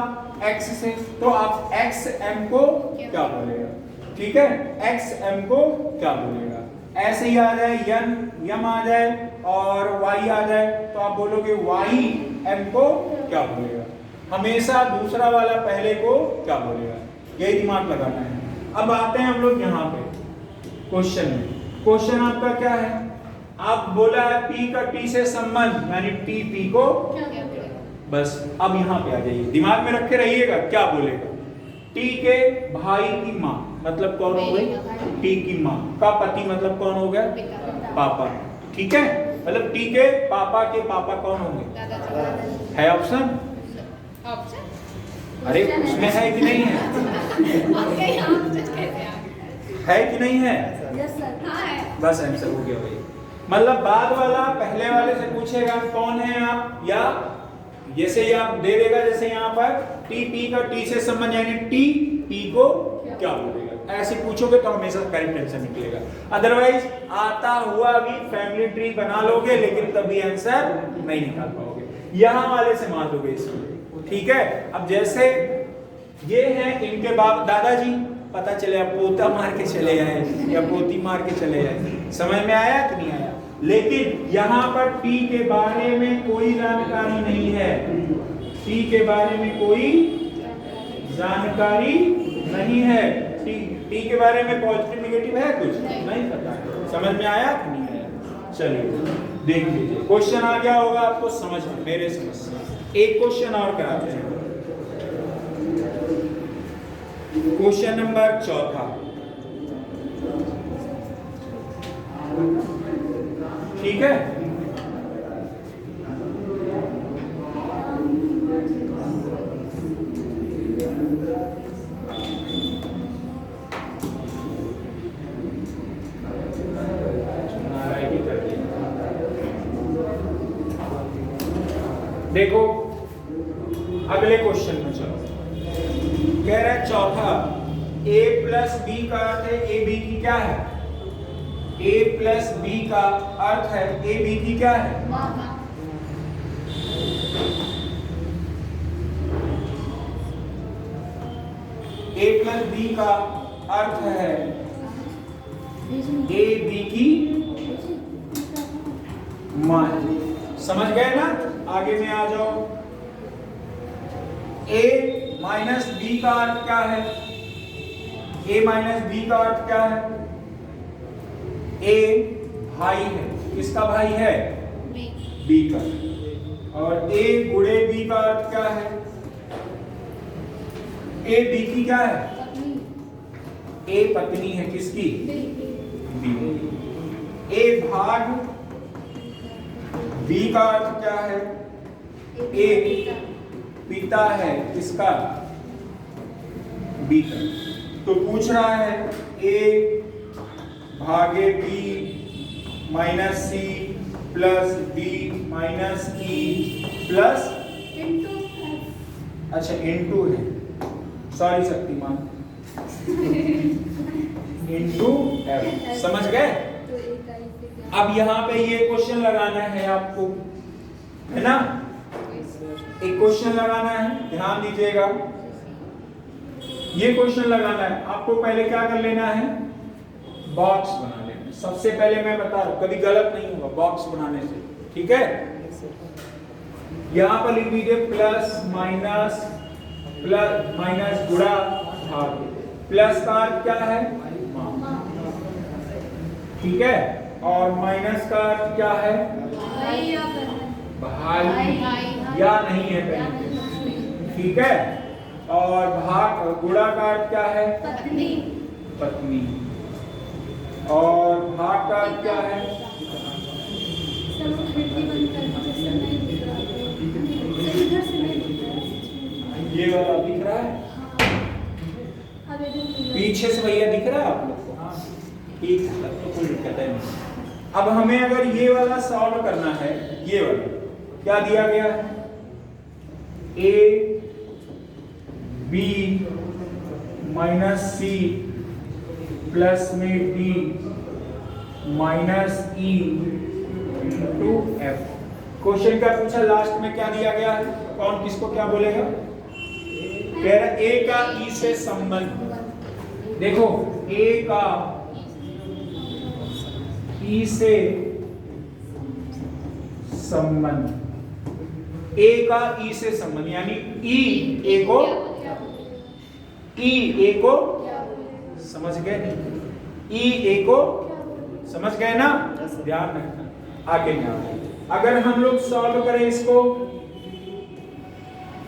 X से, तो आप X M को क्या बोलेगा? ठीक है, X M को क्या बोलेगा? ऐसे ही आ जाए यम आ जाए और Y आ जाए, तो आप बोलोगे Y M को क्या बोलेगा? हमेशा दूसरा वाला पहले को क्या बोलेगा, यही दिमाग लगाना है। अब आते हैं हम लोग यहाँ पे क्वेश्चन में। क्वेश्चन आपका क्या है? आप बोला है P का T से संबंध, यानी T P को बस अब यहाँ पे आ जाइए, दिमाग में रखे रहिएगा क्या बोलेगा। टी के भाई की माँ मतलब कौन हो गई? टी की माँ का पति मतलब कौन हो गया? पापा। ठीक है, मतलब टी के पापा कौन होंगे? दादाजी। है ऑप्शन? ऑप्शन? अरे उसमें है कि नहीं है? आपके यहाँ ऑप्शन कैसे आ गए? है कि नहीं है? Yes sir. हाँ है। बस आंसर हो गया भाई। मतलब बाद वाला पहले वाले से पूछेगा कौन है आप, या जैसे ही आप दे देगा, जैसे यहाँ पर टी पी का टी से संबंध यानी टी पी को क्या बोलेगा, ऐसे पूछोगे तो हमेशा करेक्ट आंसर निकलेगा। अदरवाइज आता हुआ भी फैमिली ट्री बना लोगे लेकिन तभी आंसर नहीं निकाल पाओगे, यहाँ वाले से मार दोगे इसको। ठीक है, अब जैसे ये है इनके बाप दादाजी, पता चले आप पोता मार के चले आए या पोती मार के चले आए, समझ में आया कि नहीं आया? लेकिन यहाँ पर टी के बारे में कोई जानकारी नहीं है, टी के बारे में कोई जानकारी नहीं है, टी के बारे में पॉजिटिव नेगेटिव है कुछ नहीं पता, समझ में आया कि नहीं आया? चलिए देख लीजिए, क्वेश्चन आ गया होगा आपको समझ में, मेरे समझ से। एक क्वेश्चन और कराते हैं, क्वेश्चन नंबर 4। ठीक है, देखो अगले क्वेश्चन में चलो, कह रहा है चौथा, a प्लस बी का अर्थ है ए बी की क्या है? a प्लस बी का अर्थ है ए बी की क्या है? a प्लस बी का अर्थ है ए बी की मां। समझ गए ना? आगे में आ जाओ, a माइनस बी का अर्थ क्या है? a माइनस बी का अर्थ क्या है? a भाई है, किसका भाई है? b का। और a गुणे b का अर्थ क्या है? a b की क्या है? a पत्नी है, किसकी? b। a भाग b का अर्थ क्या है? a पिता है, किसका? b का। तो पूछ रहा है a भागे b माइनस सी plus d minus e plus, अच्छा इनटू है, सॉरी शक्तिमान, इनटू एफ। समझ गए? अब यहाँ पे ये क्वेश्चन लगाना है आपको, है ना? एक क्वेश्चन लगाना है, ध्यान दीजिएगा, ये क्वेश्चन लगाना है आपको। पहले क्या कर लेना है? बॉक्स बना लेना। सबसे पहले मैं बता रहा हूं, कभी गलत नहीं होगा बॉक्स बनाने से, ठीक है? यहां पर लिख दीजिए प्लस माइनस गुणा भाग। प्लस का अर्थ क्या है? ठीक है, और माइनस का अर्थ क्या है? भाई या नहीं है कहीं, ठीक है? और भाग गुणा का अर्थ क्या है? पत्नी। और भाग का अर्थ क्या है? ये वाला दिख रहा है? पीछे से भैया दिख रहा है आप लोग को? ठीक है, तब तो कोई दिक्कत है नहीं। अब हमें अगर ये वाला सॉल्व करना है, ये वाला क्या दिया गया है? A B minus C plus में D minus E into F. Question का पूछा, लास्ट में क्या दिया गया है? कौन किसको क्या बोलेगा? कह रहा ए का ई से संबंध। देखो ए का ई से संबंध, ए का ई से संबंध यानी ई ए को समझ गए? ई ए को समझ गए ना? ध्यान रखना। आगे ना, अगर हम लोग सॉल्व करें इसको,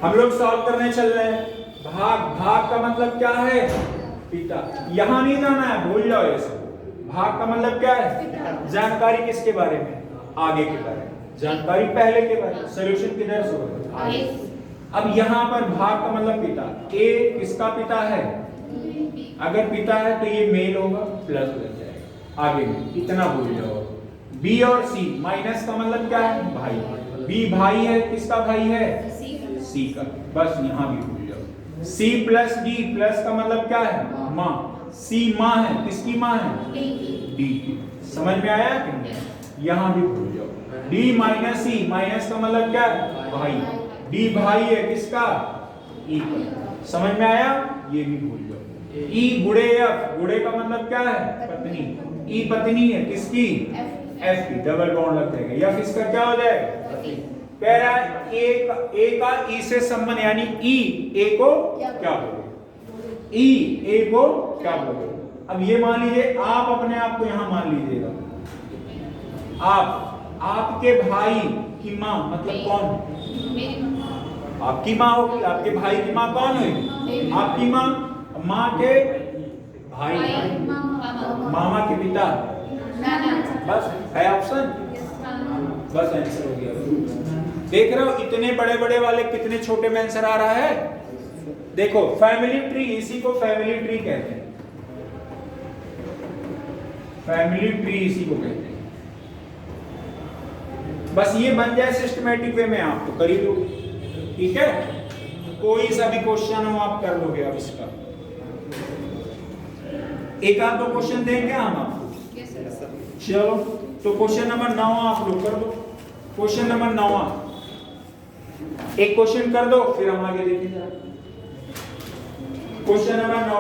हम लोग सॉल्व करने चल रहे हैं। भाग, भाग का मतलब क्या है? पिता। यहां नहीं जाना है, भूल जाओ ये सब। भाग का मतलब क्या है? जानकारी किसके बारे में? आगे के बारे में। जानकारी पहले के बारे में। सॉल्यूशन किधर से होगा? आगे। अब यहाँ पर भाग का मतलब पिता। ए किसका पिता है? अगर पिता है तो ये मेल होगा, प्लस लग जाएगा आगे में, इतना भूल जाओ। बी और सी, माइनस का मतलब क्या है? भाई। बी भाई है, किसका भाई है? सी का। बस यहाँ भी भूल जाओ। सी प्लस डी, प्लस का मतलब क्या है? माँ। सी माँ है, किसकी माँ है? डी की। समझ में आया कि नहीं? यहाँ भी भूल जाओ। डी माइनस सी, माइनस का मतलब क्या है? भाई। डी भाई है, किसका? ई का। समझ में आया? ये भी भूल जाओ। ई गुड़े एफ, गुड़े का मतलब क्या है? पत्नी। ई पत्नी है, किसकी? एफ की। डबल बॉन्ड लग जाएगा। एफ इसका क्या हो जाएगा? कह रहा है ए का ई से संबंध, यानी ई ए को क्या बोले? ई ए को क्या बोले? अब ये मान लीजिए, आप अपने आप को यहां मान लीजिएगा। आपके भाई की माँ मतलब कौन? आपकी माँ होगी। आपके भाई की माँ कौन हुई? आपकी माँ। माँ के भाई, मामा के पिता। बस है ऑप्शन, बस आंसर हो गया। देख रहे हो इतने बड़े बड़े वाले कितने छोटे में आंसर आ रहा है। देखो फैमिली ट्री, इसी को फैमिली ट्री कहते हैं। फैमिली ट्री इसी को कहते हैं। बस ये बन जाए सिस्टमैटिक वे में, आप तो कर ही लोगे। ठीक है, कोई सा भी क्वेश्चन हो आप कर लोगे। अब इसका एक आध दो क्वेश्चन देंगे हम आपको। चलो तो क्वेश्चन नंबर 9 आप लोग कर दो। क्वेश्चन नंबर 9 एक क्वेश्चन कर दो, फिर हम आगे देखेंगे। क्वेश्चन नंबर 9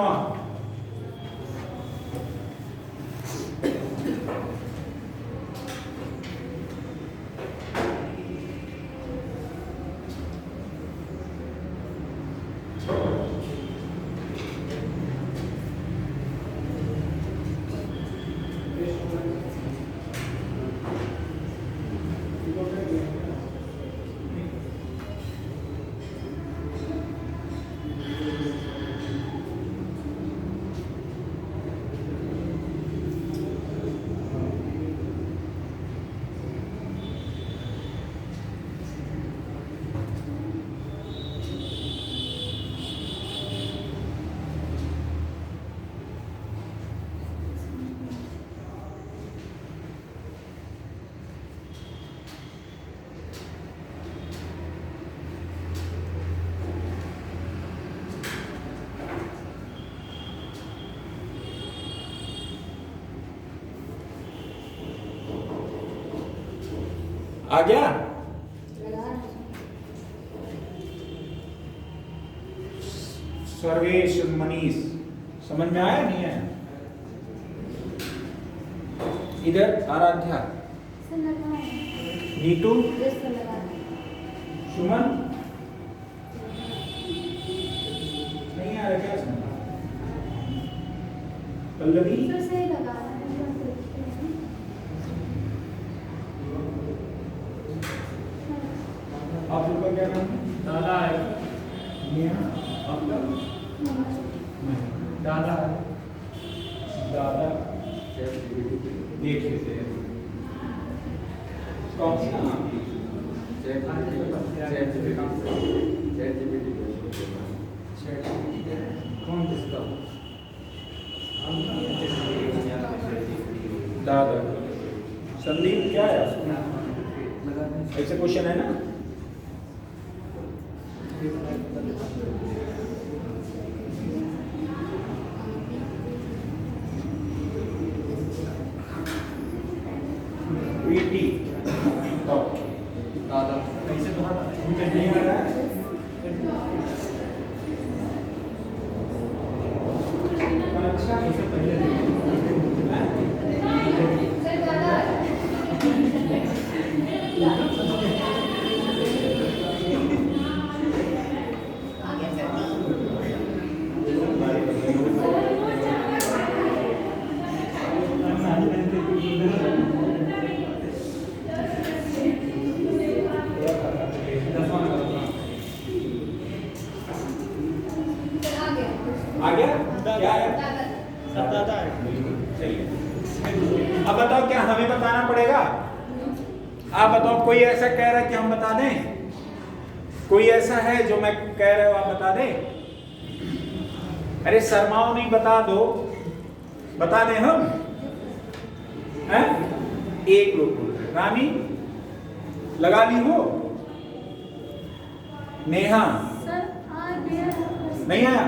आ गया। सर्वेश मनीष समझ में आया नहीं है? इधर आराध्या, नीतू, सुमन नहीं आ रहा क्या? सुमन, पल्लवी, आप लोग का क्या नाम है? दादा है। नेहा, आपका? दादा है। दादा देख लेते हैं कौन सी नाम आपकी? कौन किसका? दादा। संदीप क्या है? ऐसे क्वेश्चन है ना? दादा कैसे मुझे नहीं आ रहा है। अच्छा इसे पहले आप बताओ, कोई ऐसा कह रहा है कि हम बता दें? कोई ऐसा है जो मैं कह रहा हूं आप बता दें? अरे शर्माओ नहीं, बता दो, बता दें हम हैं? एक लोग रानी लगा ली हो, नेहा नहीं आया?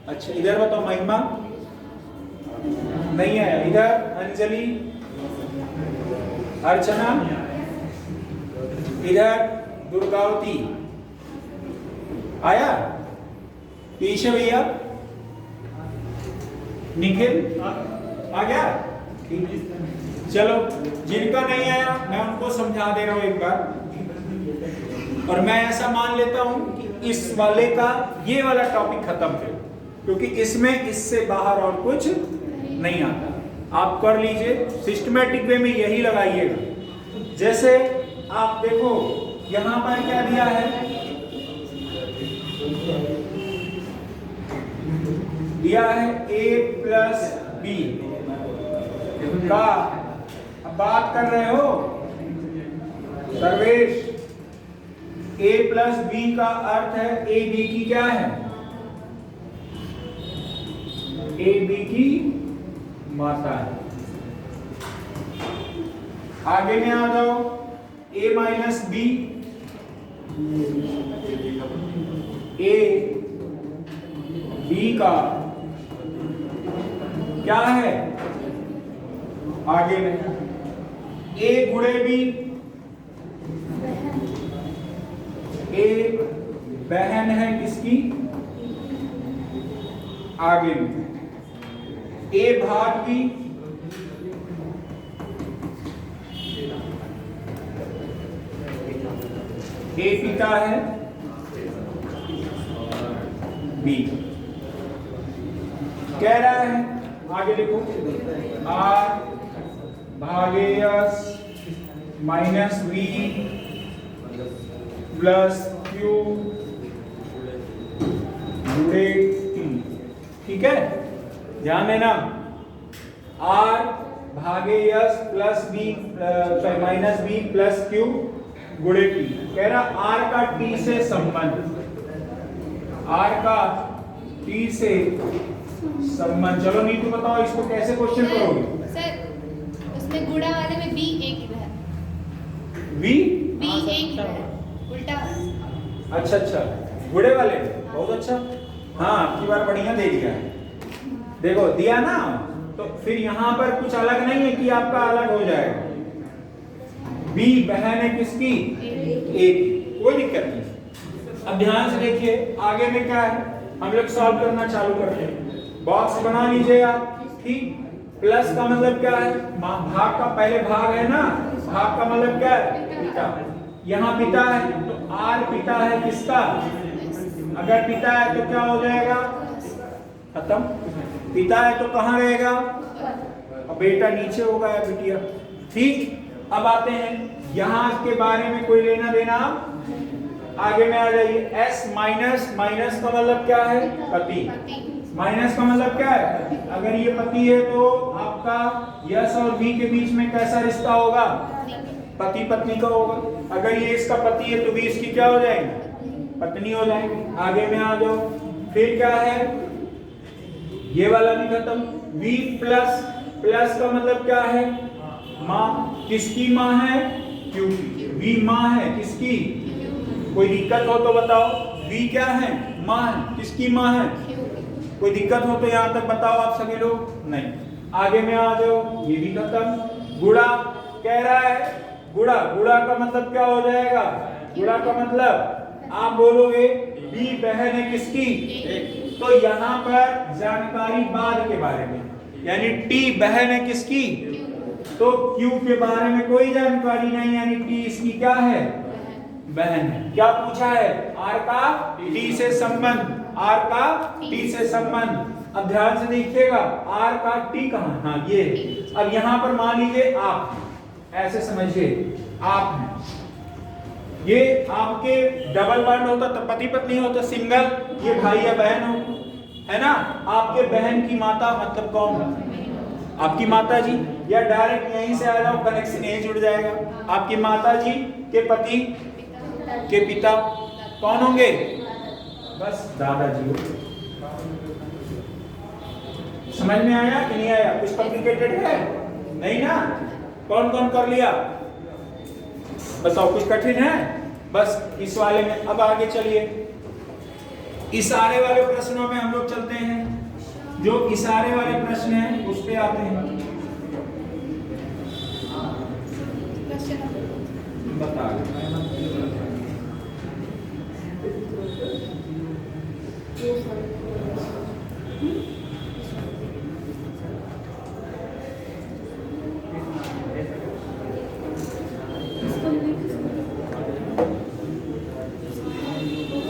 अच्छा इधर बताओ, महिमा नहीं आया, इधर अंजलि, अर्चना, इधर दुर्गावती आया, पीछे भैया निखिल आ गया? चलो जिनका नहीं आया मैं उनको समझा दे रहा हूं एक बार, और मैं ऐसा मान लेता हूं कि इस वाले का ये वाला टॉपिक खत्म है, क्योंकि इसमें इससे बाहर और कुछ नहीं आता। आप कर लीजिए, सिस्टमेटिक वे में यही लगाइएगा। जैसे आप देखो यहां पर क्या दिया है, दिया है a प्लस बी का, अब बात कर रहे हो सर्वेश, a प्लस बी का अर्थ है a b की क्या है, a b की मात्रा है। आगे में आ जाओ, a minus b, a b का क्या है, आगे में a गुणे b, a बहन है किसकी, आगे में a भाग b, a पिता है b, कह रहा है आगे देखो, r भागे s minus v plus q गुणे t, ठीक है, ध्यान देना, r भागे s plus b minus b plus q गुणे t, कह रहा r का t से संबंध, r का t से संबंध। चलो नीतू बताओ इसको कैसे क्वेश्चन करोगे? सर उसमें गुणा वाले में b एक ही है, v b एक ही है, उल्टा। अच्छा अच्छा, गुणे वाले बहुत अच्छा, हाँ आपकी बार बढ़िया दे दिया है, देखो दिया ना, तो फिर यहाँ पर कुछ अलग नहीं है कि आपका अलग हो जाएगा। b बहन है किसकी, a की, कोई दिक्कत नहीं। अब ध्यान से देखिए आगे में क्या है, हम लोग सॉल्व करना चालू करते हैं। बॉक्स बना लीजिए आप, ठीक, प्लस का मतलब क्या है, भाग का पहले भाग है ना, भाग का मतलब क्या है, पिता, यहाँ पिता है तो r पिता है किसका, अगर पिता है तो क्या हो जाएगा, खत्म, पिता है तो कहाँ रहेगा, अब बेटा नीचे होगा या बिटिया, ठीक। अब आते हैं यहाँ के बारे में कोई लेना देना, आगे में आ जाइए, s माइनस, माइनस का मतलब क्या है, पति, माइनस का मतलब क्या है, अगर ये पति है तो आपका यस और v के बीच में कैसा रिश्ता होगा, पति पत्नी का होगा, अगर ये इसका पति है तो v इसकी क्या हो जाएगी, पत्नी हो जाएगी। आगे में आ जाओ, फिर क्या है, ये वाला भी खत्म, v प्लस, प्लस का मतलब क्या है, माँ, किसकी माँ है, q की, v माँ है किसकी, कोई दिक्कत हो तो बताओ, v क्या है, माँ है, किसकी माँ है, कोई दिक्कत हो तो यहाँ तक बताओ आप सभी लोग, नहीं। आगे में आ जाओ, ये भी खत्म। गुणा कह रहा है, गुणा, गुणा का मतलब क्या हो जाएगा, गुणा का मतलब आप बोलोगे b बहन है किसकी, तो यहाँ पर जानकारी बाद के बारे में, यानी t बहन है किसकी, तो q के बारे में कोई जानकारी नहीं, यानी t इसकी क्या है, बहन है। क्या पूछा है, r का t से संबंध, r का t से संबंध। अब ध्यान से देखिएगा, r का t कहाँ, हाँ ये, अब यहाँ पर मान लीजिए आप, ऐसे समझिए आप हैं, ये आपके डबल बॉन्ड होता तो पति पत्नी होता, सिंगल ये भाई या बहन हो, है ना, आपके बहन की माता मतलब कौन, आपकी माता जी, या डायरेक्ट यहीं से आ जाओ, कनेक्शन यहीं जुड़ जाएगा। आपकी माता जी के पति के पिता कौन होंगे? बस दादाजी हो। समझ में आया कि नहीं आया? कुछ कॉम्प्लिकेटेड है नहीं ना? कौन कौन कर लिया बताओ? कुछ कठिन है? बस इस वाले में। अब आगे चलिए, इशारे वाले प्रश्नों में हम लोग चलते हैं। जो इशारे वाले प्रश्न हैं उस पे आते हैं। बता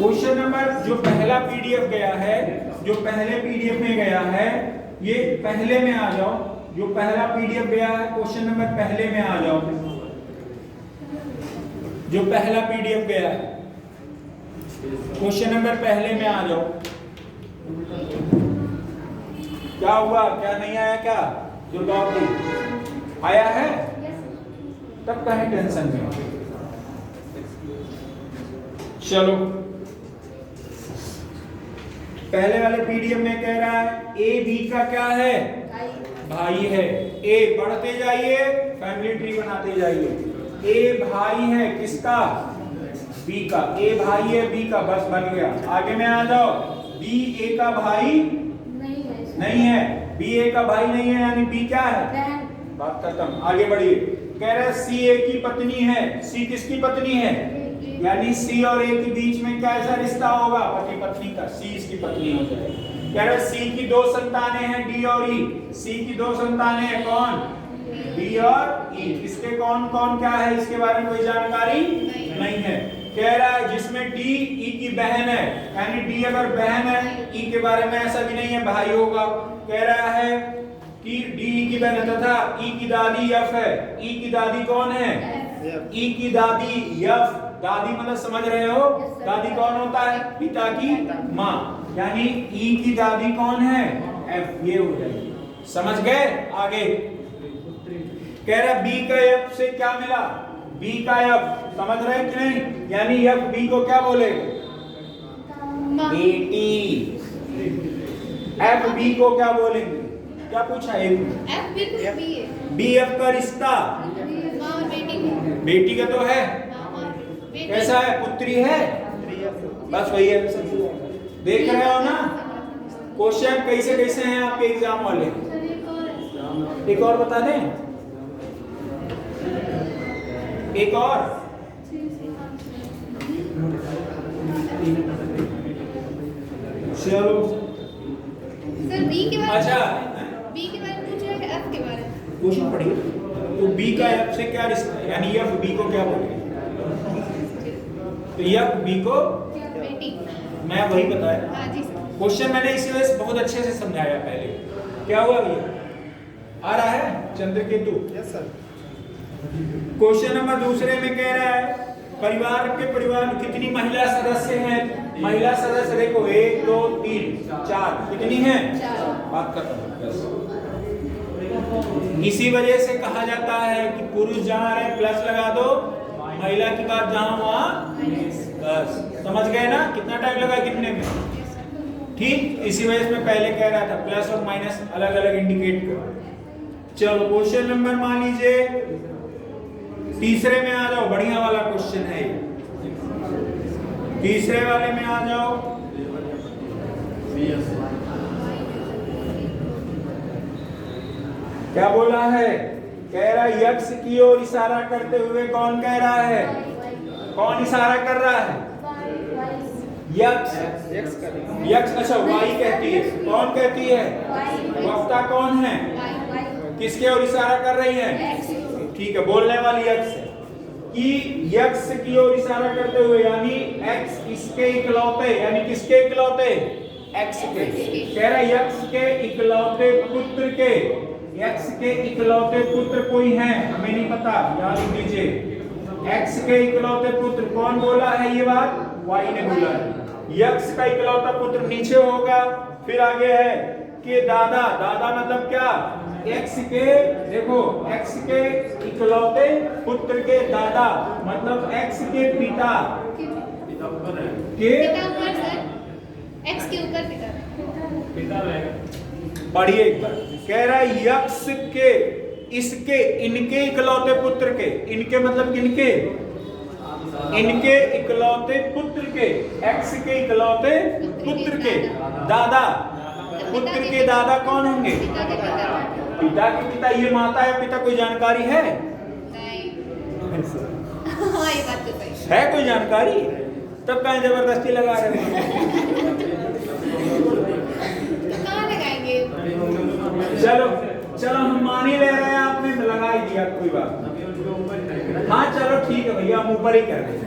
क्वेश्चन नंबर जो पहला पीडीएफ गया है, जो पहले पीडीएफ में गया है, ये पहले में आ जाओ। जो पहला पीडीएफ गया है क्वेश्चन नंबर पहले में आ जाओ। जो पहला पीडीएफ गया है क्वेश्चन नंबर पहले में आ जाओ। क्या हुआ? क्या नहीं आया? क्या दुर्गावती आया है? तब कहीं टेंशन में हो। चलो, पहले वाले पीडीएफ में कह रहा है ए बी का क्या है? भाई है। ए पढ़ते जाइए, फैमिली ट्री बनाते जाइए। ए भाई है किसका? बी का। ए भाई है बी का, बस बन गया। आगे में आ जाओ। बी ए का भाई नहीं है। बी ए का भाई नहीं है, यानी बी क्या है? बात खत्म। आगे बढ़िए। कह रहा है सी ए की पत्नी है। सी किसकी पत्नी है? यानी सी और ए के बीच में कैसा रिश्ता होगा? पति पत्नी का। सी इसकी पत्नी हो जाएगी। कह रहे सी की दो संतानें हैं, डी और ई। सी की दो संतानें हैं, कौन? डी और ई। इसके कौन कौन क्या है इसके बारे में कोई जानकारी नहीं है। कह रहा है जिसमें डी ई की बहन है, यानी डी अगर बहन है, ई के बारे में ऐसा भी नहीं है भाई होगा। कह रहा है कि डी ई की बहन तथा ई की दादी एफ है। ई की दादी कौन है? ई की दादी एफ। दादी मतलब समझ रहे हो? दादी कौन होता है? पिता की माँ। यानी ई की दादी कौन है? एफ। ये हो जाएगी। समझ गए? आगे कह रहा बी का एफ से क्या मिला? बी का एफ। समझ रहे कि नहीं? यानी एफ बी को क्या बोलेगा? बेटी। एफ बी को क्या बोलेंगे? क्या पूछा? एफ बी को बी है। बी एफ का रिश्ता माँ और बेटी का। बेटी का तो है। बेटी। कैसा है? पुत्री है। बस वही है। देख रहे हो ना क्वेश्चन कैसे कैसे हैं आपके एग्जाम वाले? एक और बता दें? एक और चलो। सर बी के बारे में। अच्छा, बी के बारे में पूछ रहे हैं, एफ के बारे में। क्वेश्चन पढ़िए। तो बी का एफ से क्या रिश्ता? यानी एफ बी को क्या बोलेंगे? तो एफ बी को बेटी। मैं वही बताया। हाँ जी सर। क्वेश्चन मैंने इसी वजह से बहुत अच्छे से समझाया पहले। क्या हुआ भैया? आ रहा है Chandraketu? Yes sir. Question number दूसरे में कह रहा है परिवार में कितनी महिला सदस्य हैं? महिला सदस्य देखो 1 2 3 4। कितनी हैं? 4। बात खत्म। बस इसी वजह से कहा जाता है कि पुरुष जहां रहे प्लस लगा दो, महिला की बात जहां वहां बस। समझ गए ना? कितना टाइम लगा कितने में? ठीक, इसी वजह से मैं पहले कह रहा था प्लस और माइनस अलग अलग इंडिकेट करो। चलो क्वेश्चन नंबर मान लीजिए तीसरे में आ जाओ। बढ़िया वाला क्वेश्चन है। तीसरे वाले में आ जाओ। क्या बोला है? कह रहा है यक्ष की ओर इशारा करते हुए कौन कह रहा है? कौन इशारा कर रहा है? यक्ष। यक्ष। अच्छा वाई कहती है। कौन कहती है? वक्ता कौन है? किसके ओर इशारा कर रही है? ठीक है, बोलने वाली यक्ष है कि यक्ष की ओर इशारा करते हुए, यानी एक्स इसके इकलौते, यानी किसके इकलौते? एक्स के। कह रहा है यक्ष के इकलौते पुत्र के, यक्ष के इकलौते पुत्र कोई हैं? हमें नहीं पता, याद लिख लीजिए। एक्स के इकलौते पुत्र कौन बोला है ये बात? वाई ने बोला है। यक्ष का इकलौता पुत्र नीचे होगा। फिर आगे है कि दादा। दादा मतलब क्या? एक्स के, देखो एक्स के इकलौते पुत्र के दादा, मतलब एक्स के पिता के पिता ऊपर सर, एक्स के ऊपर पिता पढ़िए एक बार। कह रहा है यक्ष के, इसके, इनके इकलौते पुत्र के, इनके मतलब किनके, इनके इकलौते पुत्र के, एक्स के इकलौते पुत्र के दादा, पुत्र के दादा कौन होंगे, पिता के पिता। ये माता या पिता कोई जानकारी है? नहीं। हाँ, ये बात तो सही है कोई जानकारी? तब कहीं जबरदस्ती लगा रहे हैं? तो कहाँ लगाएंगे? चलो चलो हम मान ही ले रहे हैं, आपने लगा ही दिया, कोई बात। हाँ चलो ठीक है भैया, हम ऊपर ही कर रहे हैं,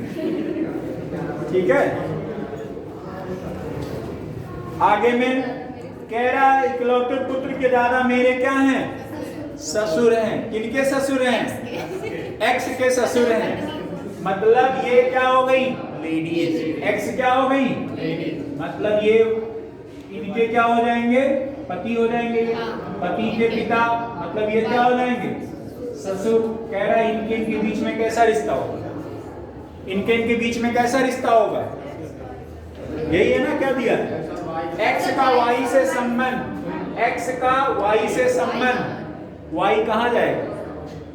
ठीक है। आगे में कह रहा है इकलौते पुत्र के दादा मेरे क्या हैं, ससुर हैं। किनके ससुर हैं? एक्स के ससुर हैं। मतलब ये क्या हो गई, लेडीज। एक्स क्या हो गई, मतलब ये इनके क्या हो जाएंगे, पति हो जाएंगे। पति के पिता मतलब ये क्या हो जाएंगे, ससुर। कह रहा है इनके बीच में कैसा रिश्ता होगा, इनके बीच में कैसा रिश्ता होगा, यही है ना, क्या दिया, एक्स का वाई से संबंध, एक्स का वाई से संबंध। वाई कहाँ जाएगा,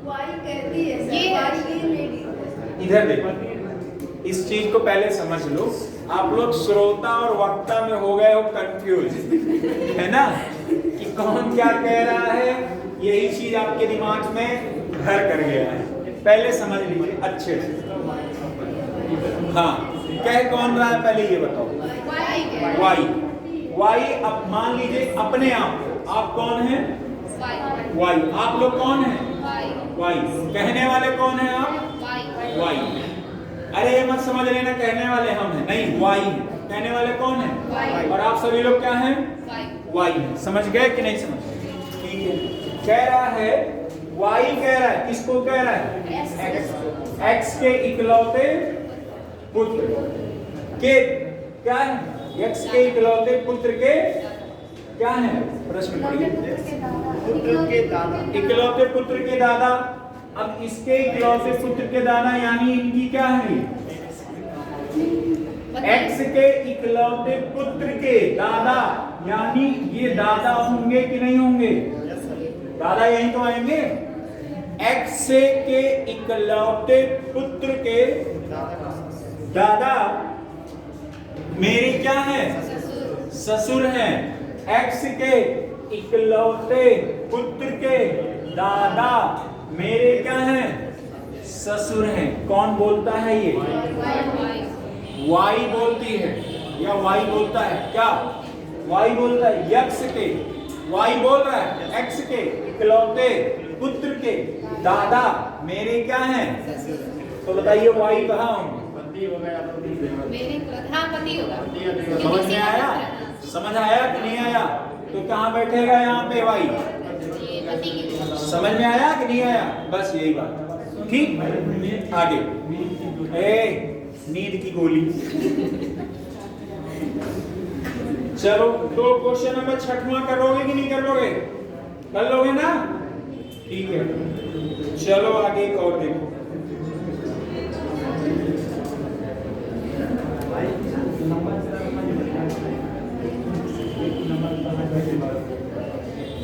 वाई कहती है सर, ये लेडी। इधर देखो, इस चीज को पहले समझ लो। आप लोग श्रोता और वक्ता में हो गए हो कंफ्यूज, है ना, कि कौन क्या कह रहा है। यही चीज आपके दिमाग में घर कर गया है, पहले समझ लीजिए अच्छे से। हाँ, कह कौन रहा है पहले ये बताओ। वाई। वाई अब मान लीजिए अपने आप कौन है, वाई। आप लोग कौन है, वाई। कहने वाले कौन है आप, वाई। अरे ये मत समझ लेना कहने वाले हम हैं, नहीं, वाई। कहने वाले कौन है, और आप सभी लोग क्या हैं, वाई है। समझ गए कि नहीं समझ गए? ठीक है। कह रहा है वाई, कह रहा है किसको कह रहा है, एक्स के इकलौते पुत्र के क्या है, एक्स के इकलौते पुत्र के क्या है, प्रश्न पढ़िए। इकलौते पुत्र के दादा। अब इसके इकलौते पुत्र के दादा यानी इनकी क्या है, एक्स के इकलौते पुत्र के दादा, यानी ये दादा होंगे कि नहीं होंगे, दादा यही तो आएंगे। एक्स के इकलौते पुत्र के दादा मेरे क्या है, ससुर हैं। एक्स के इकलौते पुत्र के दादा मेरे क्या हैं, ससुर हैं। कौन बोलता है ये, वाई बोलती है या वाई बोलता है, क्या वाई बोलता है, यक्ष के, वाई बोल रहा है एक्स के इकलौते पुत्र के दादा मेरे क्या हैं, तो बताइए वाई कहाँ होंगे, हाँ पति होगा। समझ में आया, समझ आया कि नहीं आया? तो कहाँ बैठेगा यहाँ पे वाई, समझ में आया कि नहीं आया? बस यही बात, ठीक। आगे नींद की गोली। चलो तो क्वेश्चन नंबर 6वां करोगे कि नहीं करोगे, कर लोगे ना, ठीक है। चलो आगे एक और देखो।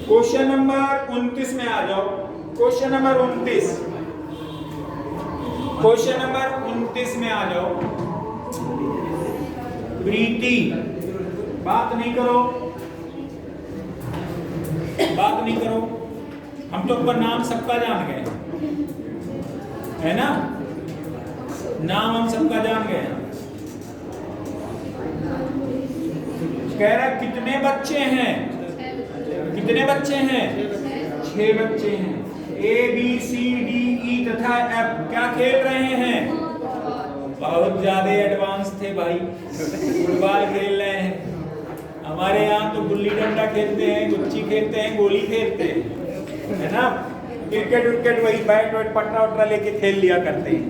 क्वेश्चन नंबर 29 में आ जाओ। क्वेश्चन नंबर 29, क्वेश्चन नंबर 29 में आ जाओ। प्रीति, बात नहीं करो, बात नहीं करो, हम तो पर नाम सबका जान गए है ना, नाम हम सबका जान गए। कह रहा कितने बच्चे हैं, कितने बच्चे हैं, 6 बच्चे हैं। A B C D E तथा एफ क्या खेल रहे हैं, बहुत ज्यादा एडवांस थे भाई, फुटबॉल खेल रहे हैं। हमारे यहाँ तो गुल्ली डंडा खेलते हैं, गुच्ची खेलते हैं, गोली खेलते हैं, है ना, क्रिकेट विकेट वही बैट वैट पटना वटना लेके खेल लिया करते हैं।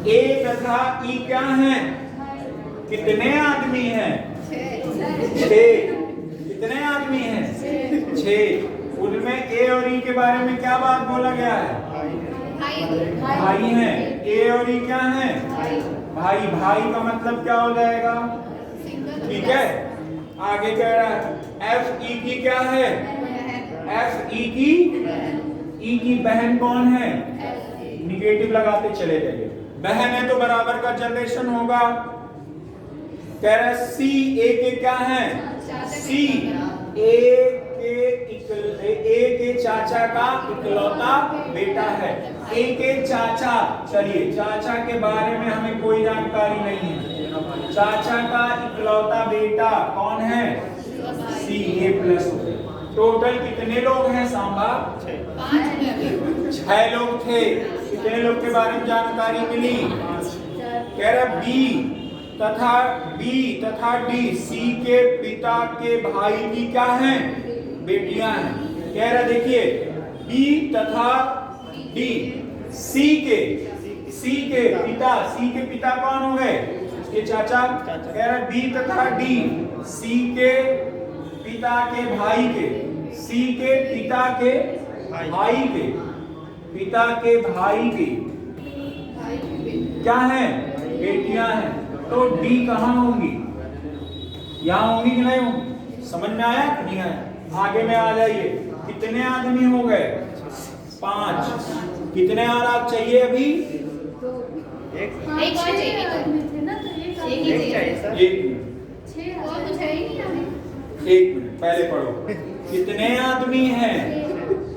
ए तथा ई क्या है, कितने आदमी हैं, 6। कितने आदमी हैं, 6। स्कूल में ए और ई के बारे में क्या बात बोला गया है? भाई हैं। ए और ई क्या हैं? भाई। भाई का मतलब क्या हो जाएगा? ठीक है, आगे कह रहा है एफ ई की क्या है? एफ ई की बहन कौन है? निगेटिव लगाते चले जाइए। बहन है तो बराबर का जनरेशन होगा। कह रहा है सी ए के क्या है? सी ए के चाचा का इकलौता बेटा है। ए के चाचा, चलिए चाचा के बारे में हमें कोई जानकारी नहीं है। चाचा का इकलौता बेटा कौन है? सी ए प्लस। टोटल कितने लोग हैं सांबा? 6 लोग थे। कितने लोग के बारे में जानकारी मिली? कह रहा बी तथा डी सी के पिता के भाई की क्या हैं? बेटियां हैं। कह रहा देखिए बी तथा डी सी के पिता कौन हो गए? इसके चाचा। कह रहा बी तथा डी सी के पिता के भाई के, सी के पिता के भाई के, पिता के भाई की क्या है? बेटियां हैं। तो डी कहाँ होंगी? यहाँ होंगी कि नहीं होंगी? समझ में आया कि नहीं आया? आगे में आ जाइए। कितने आदमी हो गए? 5। कितने औरत चाहिए अभी? एक चाहिए। एक मिनट पहले पढ़ो। कितने आदमी हैं?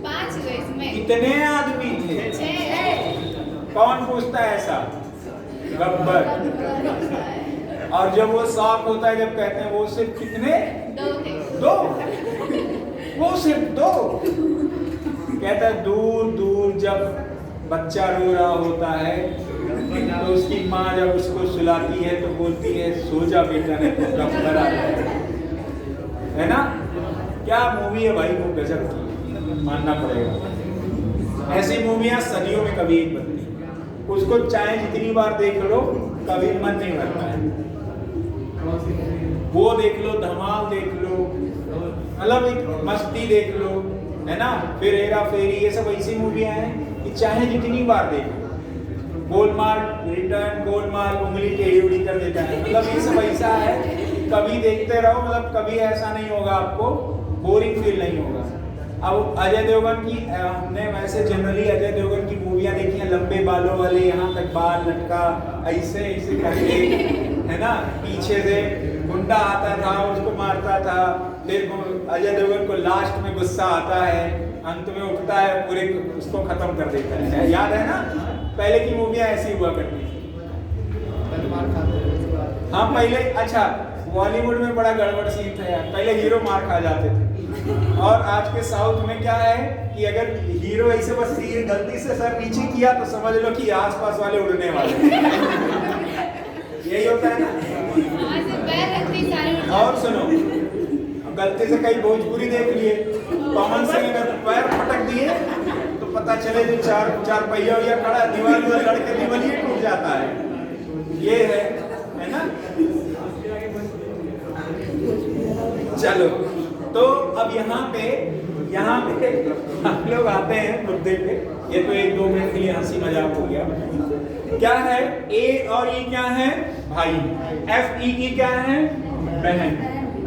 5 हुए इसमें। कितने आदमी थे? 6। कौन पूछता है ऐसा? गब्बर। और जब वो शॉक होता है जब कहते हैं वो सिर्फ कितने? 2 थे। 2। वो सिर्फ 2। कहता है दूर दूर जब बच्चा रो रहा होता है तो उसकी माँ जब उसको सुलाती है तो बोलती है सो जा बेटा, नहीं तो गब्बर आ जाएगा। है ना? क्या मूवी है भाई, वो गजब की, मानना पड़ेगा। ऐसी मूवियां सदियों में कभी एक बनती है, उसको चाहे जितनी बार देख लो कभी मन नहीं भरता है। वो देख लो, धमाल देख लो, मतलब एक मस्ती देख लो, है ना? फिर हेरा फेरी, ये सब ऐसी मूवियां हैं कि चाहे जितनी बार देख लो। गोलमाल रिटर्न, गोलमाल उंगली टेढ़ी उड़ी कर देता है, मतलब ये सब ऐसा है कभी देखते रहो, मतलब कभी ऐसा नहीं होगा आपको बोरिंग फील नहीं होगा। अब अजय देवगन की हमने वैसे जनरली अजय देवगन की मूवियां देखी हैं, लंबे बालों वाले, यहाँ तक बाल लटका ऐसे ऐसे करके, है ना? पीछे से गुंडा आता था उसको मारता था, फिर अजय देवगन को लास्ट में गुस्सा आता है, अंत में उठता है पूरे उसको खत्म कर देता है। याद है ना? पहले की मूवियां ऐसी हुआ करती थी। हाँ पहले, अच्छा बॉलीवुड में बड़ा गड़बड़ सीन था यार, पहले हीरो मार खा जाते थे। और आज के साउथ में क्या है कि अगर हीरो ऐसे बस गलती से सर नीचे किया तो समझ लो कि आसपास वाले उड़ने वाले। यही होता है ना? और सुनो, गलती से कहीं भोजपुरी देख लिए, कॉमन से अगर पैर फटक दिए तो पता चले जो चार पहिया खड़ा दीवार लड़के दीवार टूट जाता है। ये है ना? चलो, तो अब यहाँ पे हम लोग आते हैं मुद्दे पे। ये तो 1-2 मिनट के लिए हंसी मजाक हो गया। क्या है? ए और ई क्या है? भाई। एफ ई की क्या है? बहन।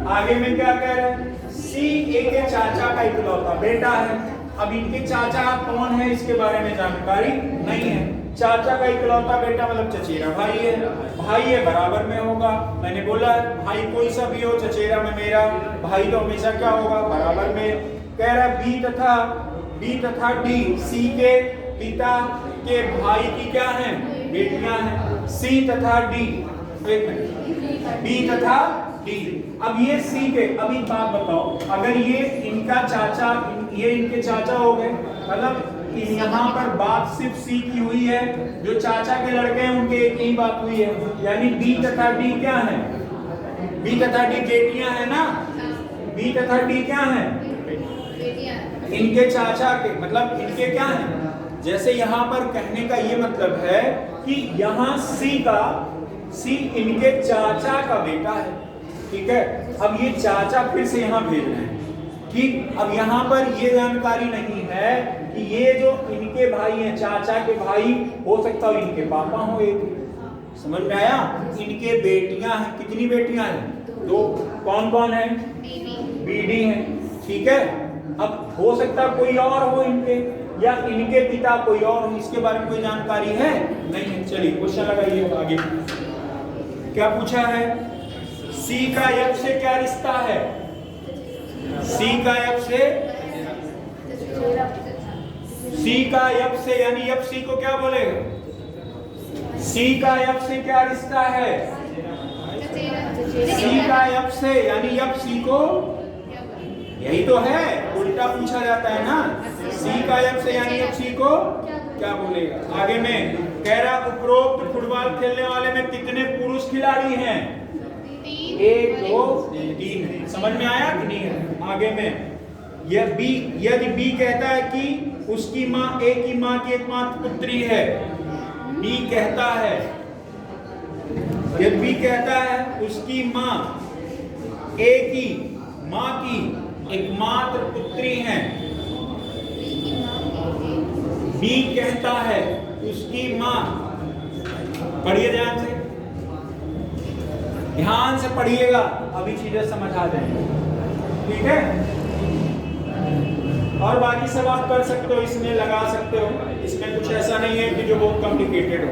आगे में क्या कह रहे हैं? सी ए के चाचा का इकलौता बेटा है। अब इनके चाचा कौन है इसके बारे में जानकारी नहीं है। चाचा का इकलौता बेटा मतलब चचेरा भाई है। भाई है बराबर में होगा, मैंने बोला है भाई कोई सा भी हो, चचेरा में मेरा भाई तो हमेशा क्या होगा? बराबर में। कह रहा है बी तथा डी सी के पिता के भाई की क्या है? बेटियां हैं। सी तथा डी, एक मिनट, बी तथा डी। अब ये सी के, अब एक बात बताओ, अगर ये इनका चाचा, ये इनके चाचा हो गए, मतलब यहाँ पर बात सिर्फ सी की हुई है, जो चाचा के लड़के हैं उनके एक ही बात हुई है, यानी बी तथा डी क्या है? बी तथा डी बेटियां हैं ना? बी तथा डी क्या है? इनके चाचा के, मतलब इनके क्या है? जैसे यहाँ पर कहने का ये मतलब है कि यहाँ सी इनके चाचा का बेटा है, ठीक है? अब ये चाचा फिर से यहाँ भेज रहे हैं, ठीक। अब यहाँ पर ये जानकारी नहीं है कि ये जो इनके भाई हैं, चाचा के भाई, हो सकता है इनके पापा हो एक। समझ में आया? इनके बेटियां हैं, कितनी बेटियां हैं? 2। कौन कौन है? बीडी है। ठीक है। अब हो सकता कोई और हो इनके, या इनके पिता कोई और हो, इसके बारे में कोई जानकारी है? नहीं है। चलिए क्वेश्चन लगाइए आगे। क्या पूछा है? सी का एफ से क्या रिश्ता है? सी का एफ से, सी का एफ से यानी एफ सी को क्या बोलेगा? सी का एफ से क्या रिश्ता है? सी का एफ से यानी एफ सी को, यही तो है, उल्टा पूछा जाता है ना। सी का एफ से यानी एफ सी को क्या बोलेगा? आगे में कह रहा उपरोक्त फुटबॉल खेलने वाले में कितने पुरुष खिलाड़ी हैं? 1 2 3 है। समझ में आया कि नहीं है? आगे में यह बी, यदि बी कहता है कि उसकी माँ ए की माँ की एकमात्र पुत्री है, बी कहता है, यदि बी कहता है उसकी माँ ए की माँ की एकमात्र पुत्री है, बी कहता है उसकी माँ, पढ़िए ध्यान से, ध्यान से पढ़िएगा, अभी चीजें समझ आ जाएंगी। ठीक है। और बाकी सब आप कर सकते हो, इसमें लगा सकते हो, इसमें कुछ ऐसा नहीं है कि जो बहुत कॉम्प्लिकेटेड हो।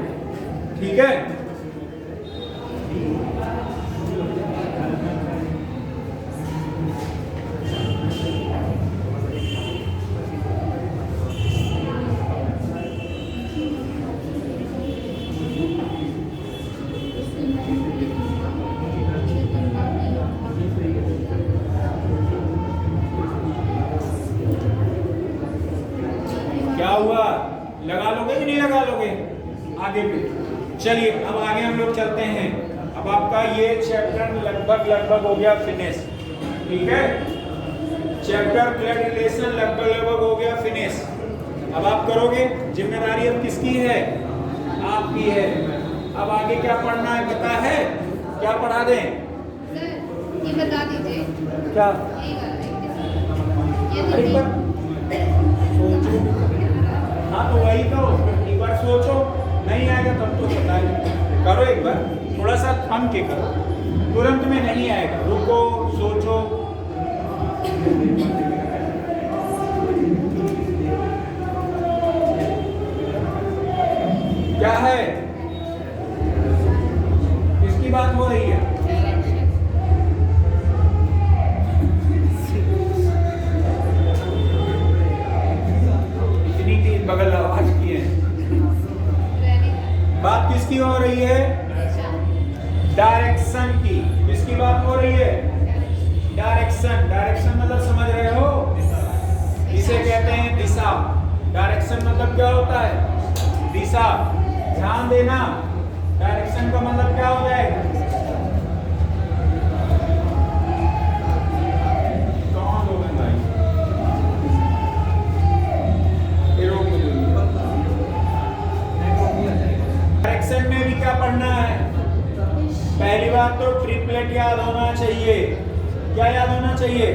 ठीक है। क्या हुआ? लगा लोगे कि नहीं लगा लोगे? आगे पे चलिए, अब आगे हम लोग चलते हैं। अब आपका ये चैप्टर लगभग हो गया फिनिश। ठीक है। चैप्टर ब्लड रिलेशन लगभग हो गया फिनिश। अब आप करोगे, जिम्मेदारी अब किसकी है? आपकी है। अब आगे क्या पढ़ना है पता है? क्या पढ़ा दें? सर ये बता दीजिए क्या? ये हाँ तो वही तो, एक बार सोचो, नहीं आएगा तब तो बताइए, करो एक बार, थोड़ा सा थम के करो, तुरंत में नहीं आएगा, रुको सोचो। क्या है? किसकी बात हो रही है? बगल आवाज की है। बात किसकी हो रही है? डायरेक्शन की। किसकी बात हो रही है? डायरेक्शन। डायरेक्शन मतलब समझ रहे हो? इसे कहते हैं दिशा। डायरेक्शन मतलब क्या होता है? दिशा। ध्यान देना, डायरेक्शन का मतलब क्या हो जाएगा? कौन लोग हैं भाई? डायरेक्शन में भी क्या पढ़ना है? पहली बात तो ट्रिपलेट याद होना चाहिए। क्या याद होना चाहिए?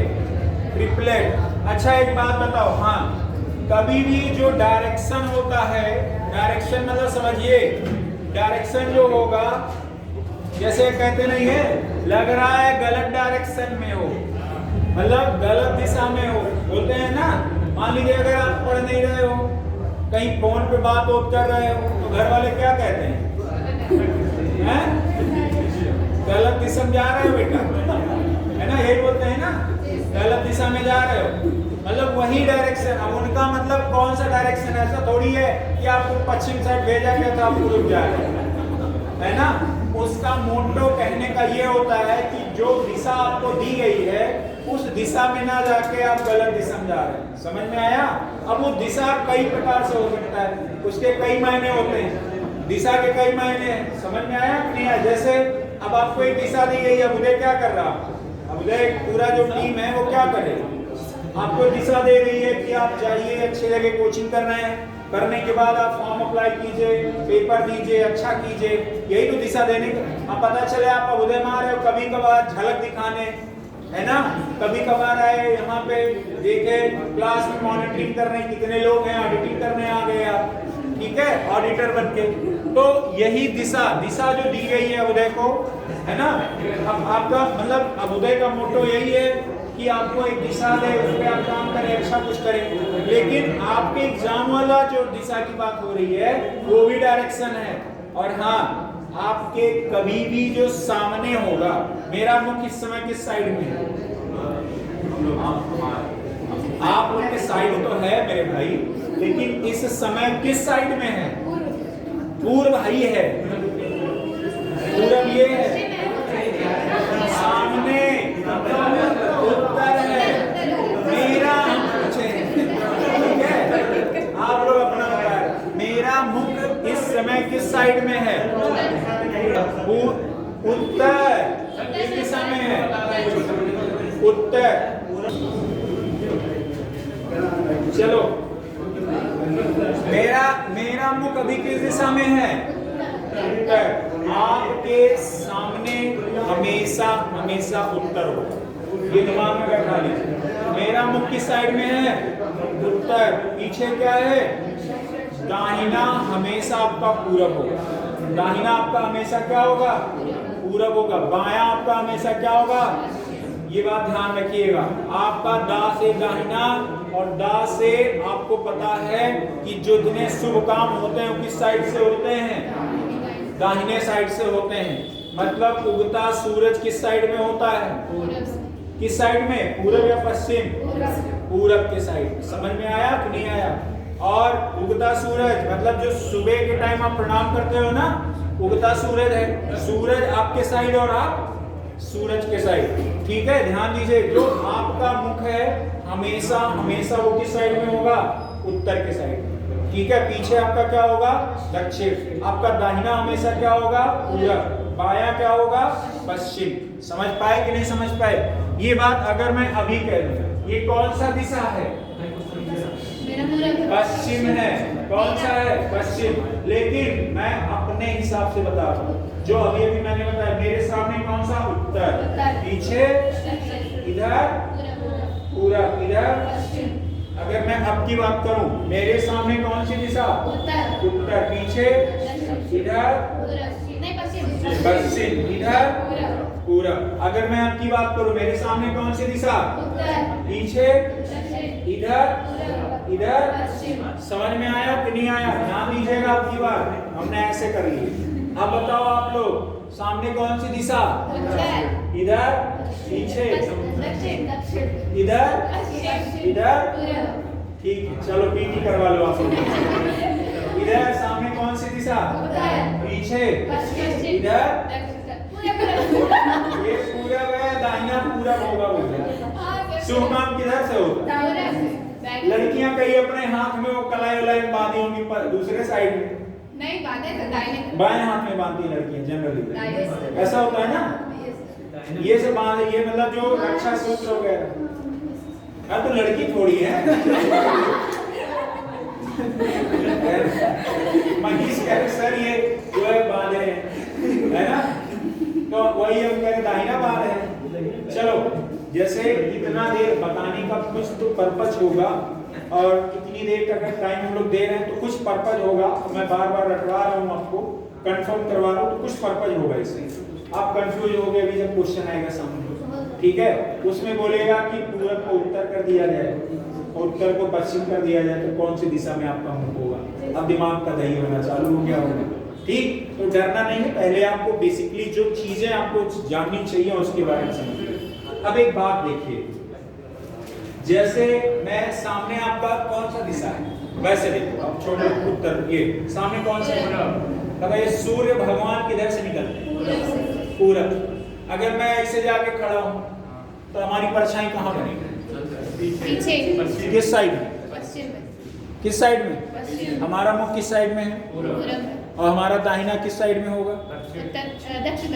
ट्रिपलेट। अच्छा एक बात बताओ, हाँ कभी भी जो डायरेक्शन होता है, डायरेक्शन मतलब समझिए, डायरेक्शन जो होगा, जैसे कहते नहीं है लग रहा है गलत डायरेक्शन में हो, मतलब गलत दिशा में हो, बोलते हैं ना। मान लीजिए अगर आप पढ़ नहीं रहे हो, कहीं फोन पे बात कर रहे हो, तो घर वाले क्या कहते हैं? गलत दिशा में जा रहे हो बेटा, है ना, यही बोलते हैं ना, गलत दिशा में जा रहे हो, मतलब वही डायरेक्शन। अब उनका मतलब कौन सा डायरेक्शन? ऐसा थोड़ी है कि आपको पश्चिम साइड भेजा गया तो आप रुक जा रहे है ना। उसका मोटो कहने का ये होता है कि जो दिशा आपको दी गई है उस दिशा में ना जाके आप गलत दिशा में जा रहे हैं। समझ में आया? अब वो दिशा कई प्रकार से हो सकता है, उसके कई मायने होते हैं, दिशा के कई मायने हैं। समझ में आया कि नहीं आया? जैसे अब आपको एक दिशा दी गई है, उदय क्या कर रहा है? अब उदय पूरा जो टीम है वो क्या करे? आपको दिशा दे रही है कि आप जाइए, अच्छे जगह कोचिंग कर रहे हैं, करने के बाद आप फॉर्म अप्लाई कीजिए, पेपर दीजिए, अच्छा कीजिए, यही तो दिशा देने का। अब पता चले आप उदय में आ रहे हो कभी कभार झलक दिखाने, है ना। कभी कभार आए यहाँ पे देखे क्लास में मॉनिटरिंग कर रहे हैं, कितने लोग हैं, ऑडिटिंग करने आ गए आप, ठीक है, ऑडिटर बन के। तो यही दिशा जो दी गई है उदय को, है ना। अब आपका मतलब अब उदय का मोटो यही है कि आपको एक दिशा दे, उस पर आप काम करें, अच्छा कुछ करें। लेकिन आपके एग्जाम वाला जो दिशा की बात हो रही है वो भी डायरेक्शन है। और हाँ, आपके कभी भी जो सामने होगा, मेरा मुख इस समय किस साइड में है? आप लोग के साइड तो है मेरे भाई, लेकिन इस समय किस साइड में है? पूर्व ही है, पूरब ये है, सामने उत्तर है, मेरा पीछे, ठीक है। आप लोग अपना बताएं, मेरा मुख इस समय किस साइड में है? उत्तर, किस दिशा में है? उत्तर। चलो, मेरा मुख अभी किस दिशा में है? उत्तर। आपके सामने हमेशा उत्तर हो, ये दिमाग में बैठा लीजिए। मेरा मुख किस साइड में है? उत्तर। पीछे क्या है? दाहिना हमेशा आपका पूरब होगा। दाहिना आपका हमेशा क्या होगा? पूरब होगा। बायां आपका हमेशा क्या होगा? ये बात ध्यान रखिएगा, आपका दा से दाहिना और दा से आपको पता है कि जो जिन्हें शुभ काम होते हैं वो किस साइड से होते हैं? दाहिने साइड से होते हैं। मतलब उगता सूरज किस साइड में होता है? किस साइड में? पूरब या पश्चिम? पूरब के साइड। समझ में आया कि नहीं आया? और उगता सूरज मतलब जो सुबह के टाइम आप प्रणाम करते हो ना, उगता सूरज है। सूरज आपके साइड और आप सूरज के साइड, ठीक है। ध्यान दीजिए, जो आपका मुख है हमेशा वो किस साइड में होगा? उत्तर के साइड, ठीक है। पीछे आपका क्या होगा? दक्षिण। आपका दाहिना हमेशा क्या होगा? पूरब। बायां क्या होगा? पश्चिम। समझ पाए कि नहीं समझ पाए? ये बात अगर मैं अभी कह दूं, ये कौन सा दिशा है? पश्चिम है। कौन सा है? पश्चिम। लेकिन मैं अपने हिसाब से बता रहा हूँ, जो अभी मैंने बताया, मेरे सामने कौन सा? उत्तर। पीछे इधर पूरब, इधर। अगर मैं अब की बात करूं, मेरे सामने कौन सी दिशा? उत्तर। पीछे इधर पश्चिम, इधर पूरब। अगर मैं अब की बात करूं, मेरे सामने कौन सी दिशा? पीछे इधर समझ में आया कि नहीं आया? ध्यान दीजिएगा, आपकी बात हमने ऐसे कर ली। अब बताओ आप लोग, सामने कौन सी दिशा? इधर। पीछे इधर। ठीक है, चलो पीटी करवा लो आप लोग। इधर सामने कौन सी दिशा? पीछे इधर। ये पूरब है, दाहिना पूरब होगा। शुभ काम किधर से होगा? लड़कियां कई अपने हाथ में वो कलाई वलाई बांधी होंगी, पर दूसरे साइड में नहीं बांधे तो दाहिने, बाएं हाथ में बांधती हैं लड़कियां जनरली, ऐसा होता है ना। ये से बांध, ये मतलब जो रक्षा सूत्र वगैरह। हाँ, तो लड़की थोड़ी है। मनीष कह रहे सर ये जो है बांधे हैं, है ना। तो वही हम कह रहे दाहिना बांध है। चलो, जैसे इतना देर बताने का कुछ तो पर्पज होगा, और इतनी देर का अगर टाइम हम लोग दे रहे हैं तो कुछ पर्पज होगा। मैं बार बार रटवा रहा हूँ, आपको कंफर्म करवा रहा हूँ, तो कुछ पर्पज होगा इससे। आप कंफ्यूज हो गए अभी जब क्वेश्चन आएगा सामने, ठीक है। उसमें बोलेगा कि पूरब को उत्तर कर दिया जाए और उत्तर को पश्चिम कर दिया जाए, तो कौन सी दिशा में आपका मुख होगा? अब दिमाग का दही होना चालू हो गया होगा, ठीक। तो डरना नहीं है, पहले आपको बेसिकली जो चीजें आपको जाननी चाहिए उसके बारे में समझिए। अब एक बात देखिए, जैसे मैं सामने आपका कौन सा दिशा है, वैसे देखो अब छोड़ो उत्तर, ये सामने कौन सा पूरब। ये सूर्य भगवान किधर से निकलते हैं? पूरब। अगर मैं ऐसे जाके खड़ा हूँ तो हमारी परछाई कहाँ बनेगी? पीछे। किस साइड में? पश्चिम में। किस साइड में? हमारा मुख किस साइड में है? पूरब। और हमारा दाहिना किस साइड में होगा? दक्षिण।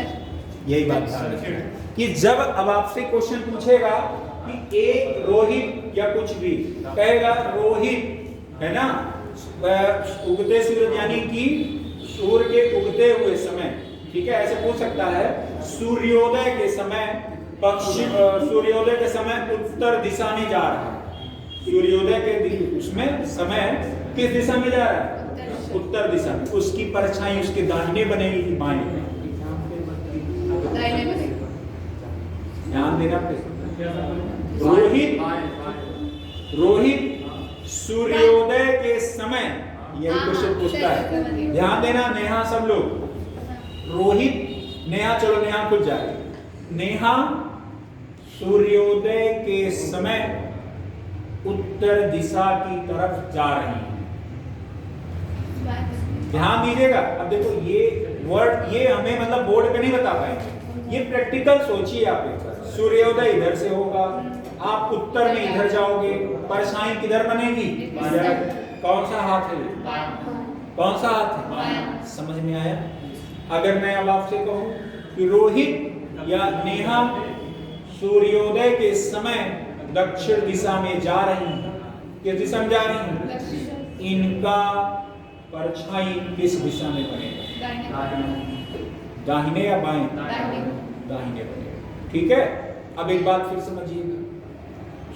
यही बात है कि जब अब आपसे क्वेश्चन पूछेगा कि एक रोहित या कुछ भी कहेगा रोहित, है ना, उगते सूरज यानी कि सूर्य के उगते हुए समय, ठीक है, ऐसे पूछ सकता है। सूर्योदय के समय सूर्योदय के समय उत्तर दिशा में जा रहा है। सूर्योदय के उसमें समय किस दिशा में जा रहा है? उत्तर दिशा में। उसकी परछाई उसके दाहिने बनेगी कि बाएं? ध्यान देना। रोहित सूर्योदय के समय, यही क्वेश्चन पूछता है, ध्यान देना नेहा, सब लोग। रोहित, नेहा, चलो नेहा खुद जाए। नेहा सूर्योदय के समय उत्तर दिशा की तरफ जा रही है। ध्यान दीजिएगा। अब देखो ये वर्ड, ये हमें मतलब बोर्ड पे नहीं बता पाएंगे, ये प्रैक्टिकल सोचिए आप एक बार। सूर्योदय इधर से होगा, आप उत्तर में इधर जाओगे, परछाई किधर बनेगी? कौन सा हाथ है? कौन सा हाथ है? समझ में आया? अगर मैं अब आपसे कहूं कि रोहित या नेहा सूर्योदय के समय दक्षिण दिशा में जा रही हैं, किस दिशा में जा रही हैं? इनका परछाई किस दिशा में बनेगा? दाहिने या बाएं? दाहिने बनेगा। ठीक है। अब एक बात फिर समझिएगा।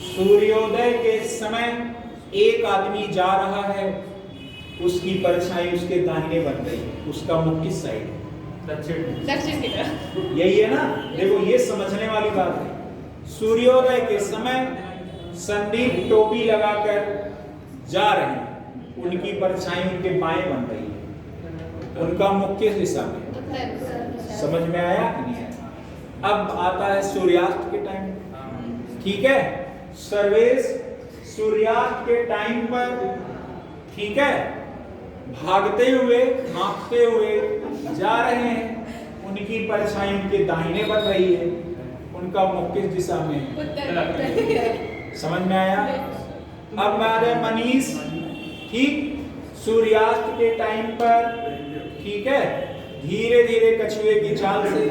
सूर्योदय के समय एक आदमी जा रहा है, उसकी परछाई उसके दाहिने बन रही है, उसका मुख किस साइड है? दक्षिण की तरफ। यही है ना? देखो ये समझने वाली बात है। सूर्योदय के समय संदीप टोपी लगाकर जा रहे हैं, उनकी परछाई उनके बाएं बन रही है, उनका मुख किस दिशा में? समझ में आया कि नहीं आया? अब आता है सूर्यास्त के टाइम। ठीक है, सर्वेश सूर्यास्त के टाइम पर, ठीक है, भागते हुए हाँफते हुए जा रहे हैं, उनकी परछाई उनके दाहिने बन रही है, उनका मुख किस दिशा में है? समझ में आया? अब आ रहे मनीष। ठीक, सूर्यास्त के टाइम पर, ठीक है, धीरे धीरे कछुए की चाल से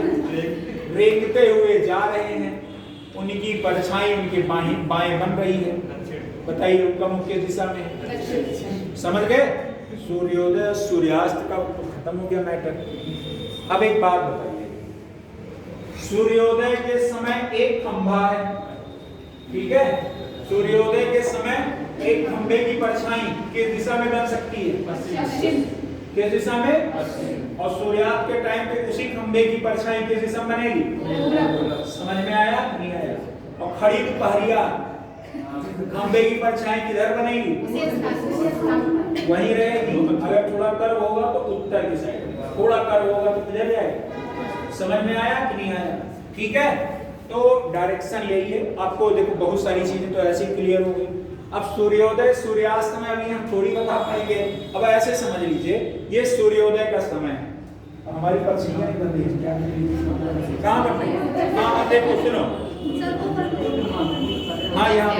रेंगते हुए जा रहे हैं, उनकी परछाई उनके बाएं बन रही है। बताइए उनका मुख किस दिशा में है? समझ गए? सूर्योदय सूर्यास्त का खत्म हो गया मैटर। अब एक बात बताइए, सूर्योदय के समय एक खंभा है, ठीक है, सूर्योदय के समय एक खंभे की परछाई किस दिशा में बन सकती है? किस दिशा में? और सूर्यास्त के टाइम पे उसी खंभे की परछाई किस दिशा में बनेगी? समझ में आया नहीं आया? और खड़ी दोपहरिया खंभे की परछाई किधर बनेगी? वहीं रहेगी। अगर थोड़ा कर्व होगा तो उत्तर की साइड, थोड़ा कर्व होगा तो किधर जाएगी? समझ में आया कि नहीं आया? ठीक है, तो डायरेक्शन यही है। आपको देखो बहुत सारी चीजें तो ऐसे ही क्लियर हो गई। अब सूर्योदय सूर्यास्त में अभी हम थोड़ी बता पाएंगे। अब ऐसे समझ लीजिए, ये सूर्योदय का समय है, हमारी परछाइयां नहीं बन रही है, क्या कहाँ बन रही है? हाँ देखो, सुनो, हाँ यहाँ,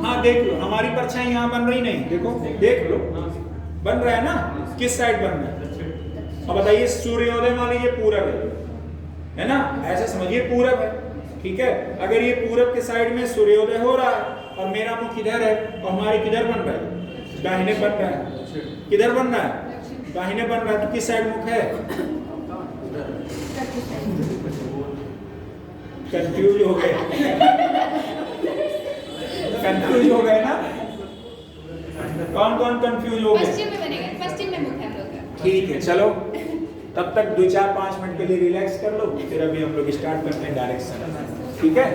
हाँ देख लो, हमारी परछाई यहाँ बन रही नहीं, देखो देख लो, बन रहा है ना? किस साइड बन रहा है? अब बताइए, सूर्योदय मान लीजिए पूरब है ना, ऐसे समझिए पूरब है, ठीक है। अगर ये पूरब के साइड में सूर्योदय हो रहा है और मेरा मुख इधर है, तो हमारी किधर बन रहा है? दाहिने बन रहा है। किधर बन रहा है? दाहिने बन रहा है। तो किस साइड मुख है? कंफ्यूज हो गए, कंफ्यूज हो गए ना? कौन कौन कंफ्यूज हो गए? पश्चिम में बनेगा, पश्चिम में मुख है हम लोग का। ठीक है, चलो तब तक 2-4-5 मिनट के लिए रिलैक्स कर लो, फिर अभी हम लोग स्टार्ट करते हैं डायरेक्शन। ठीक है।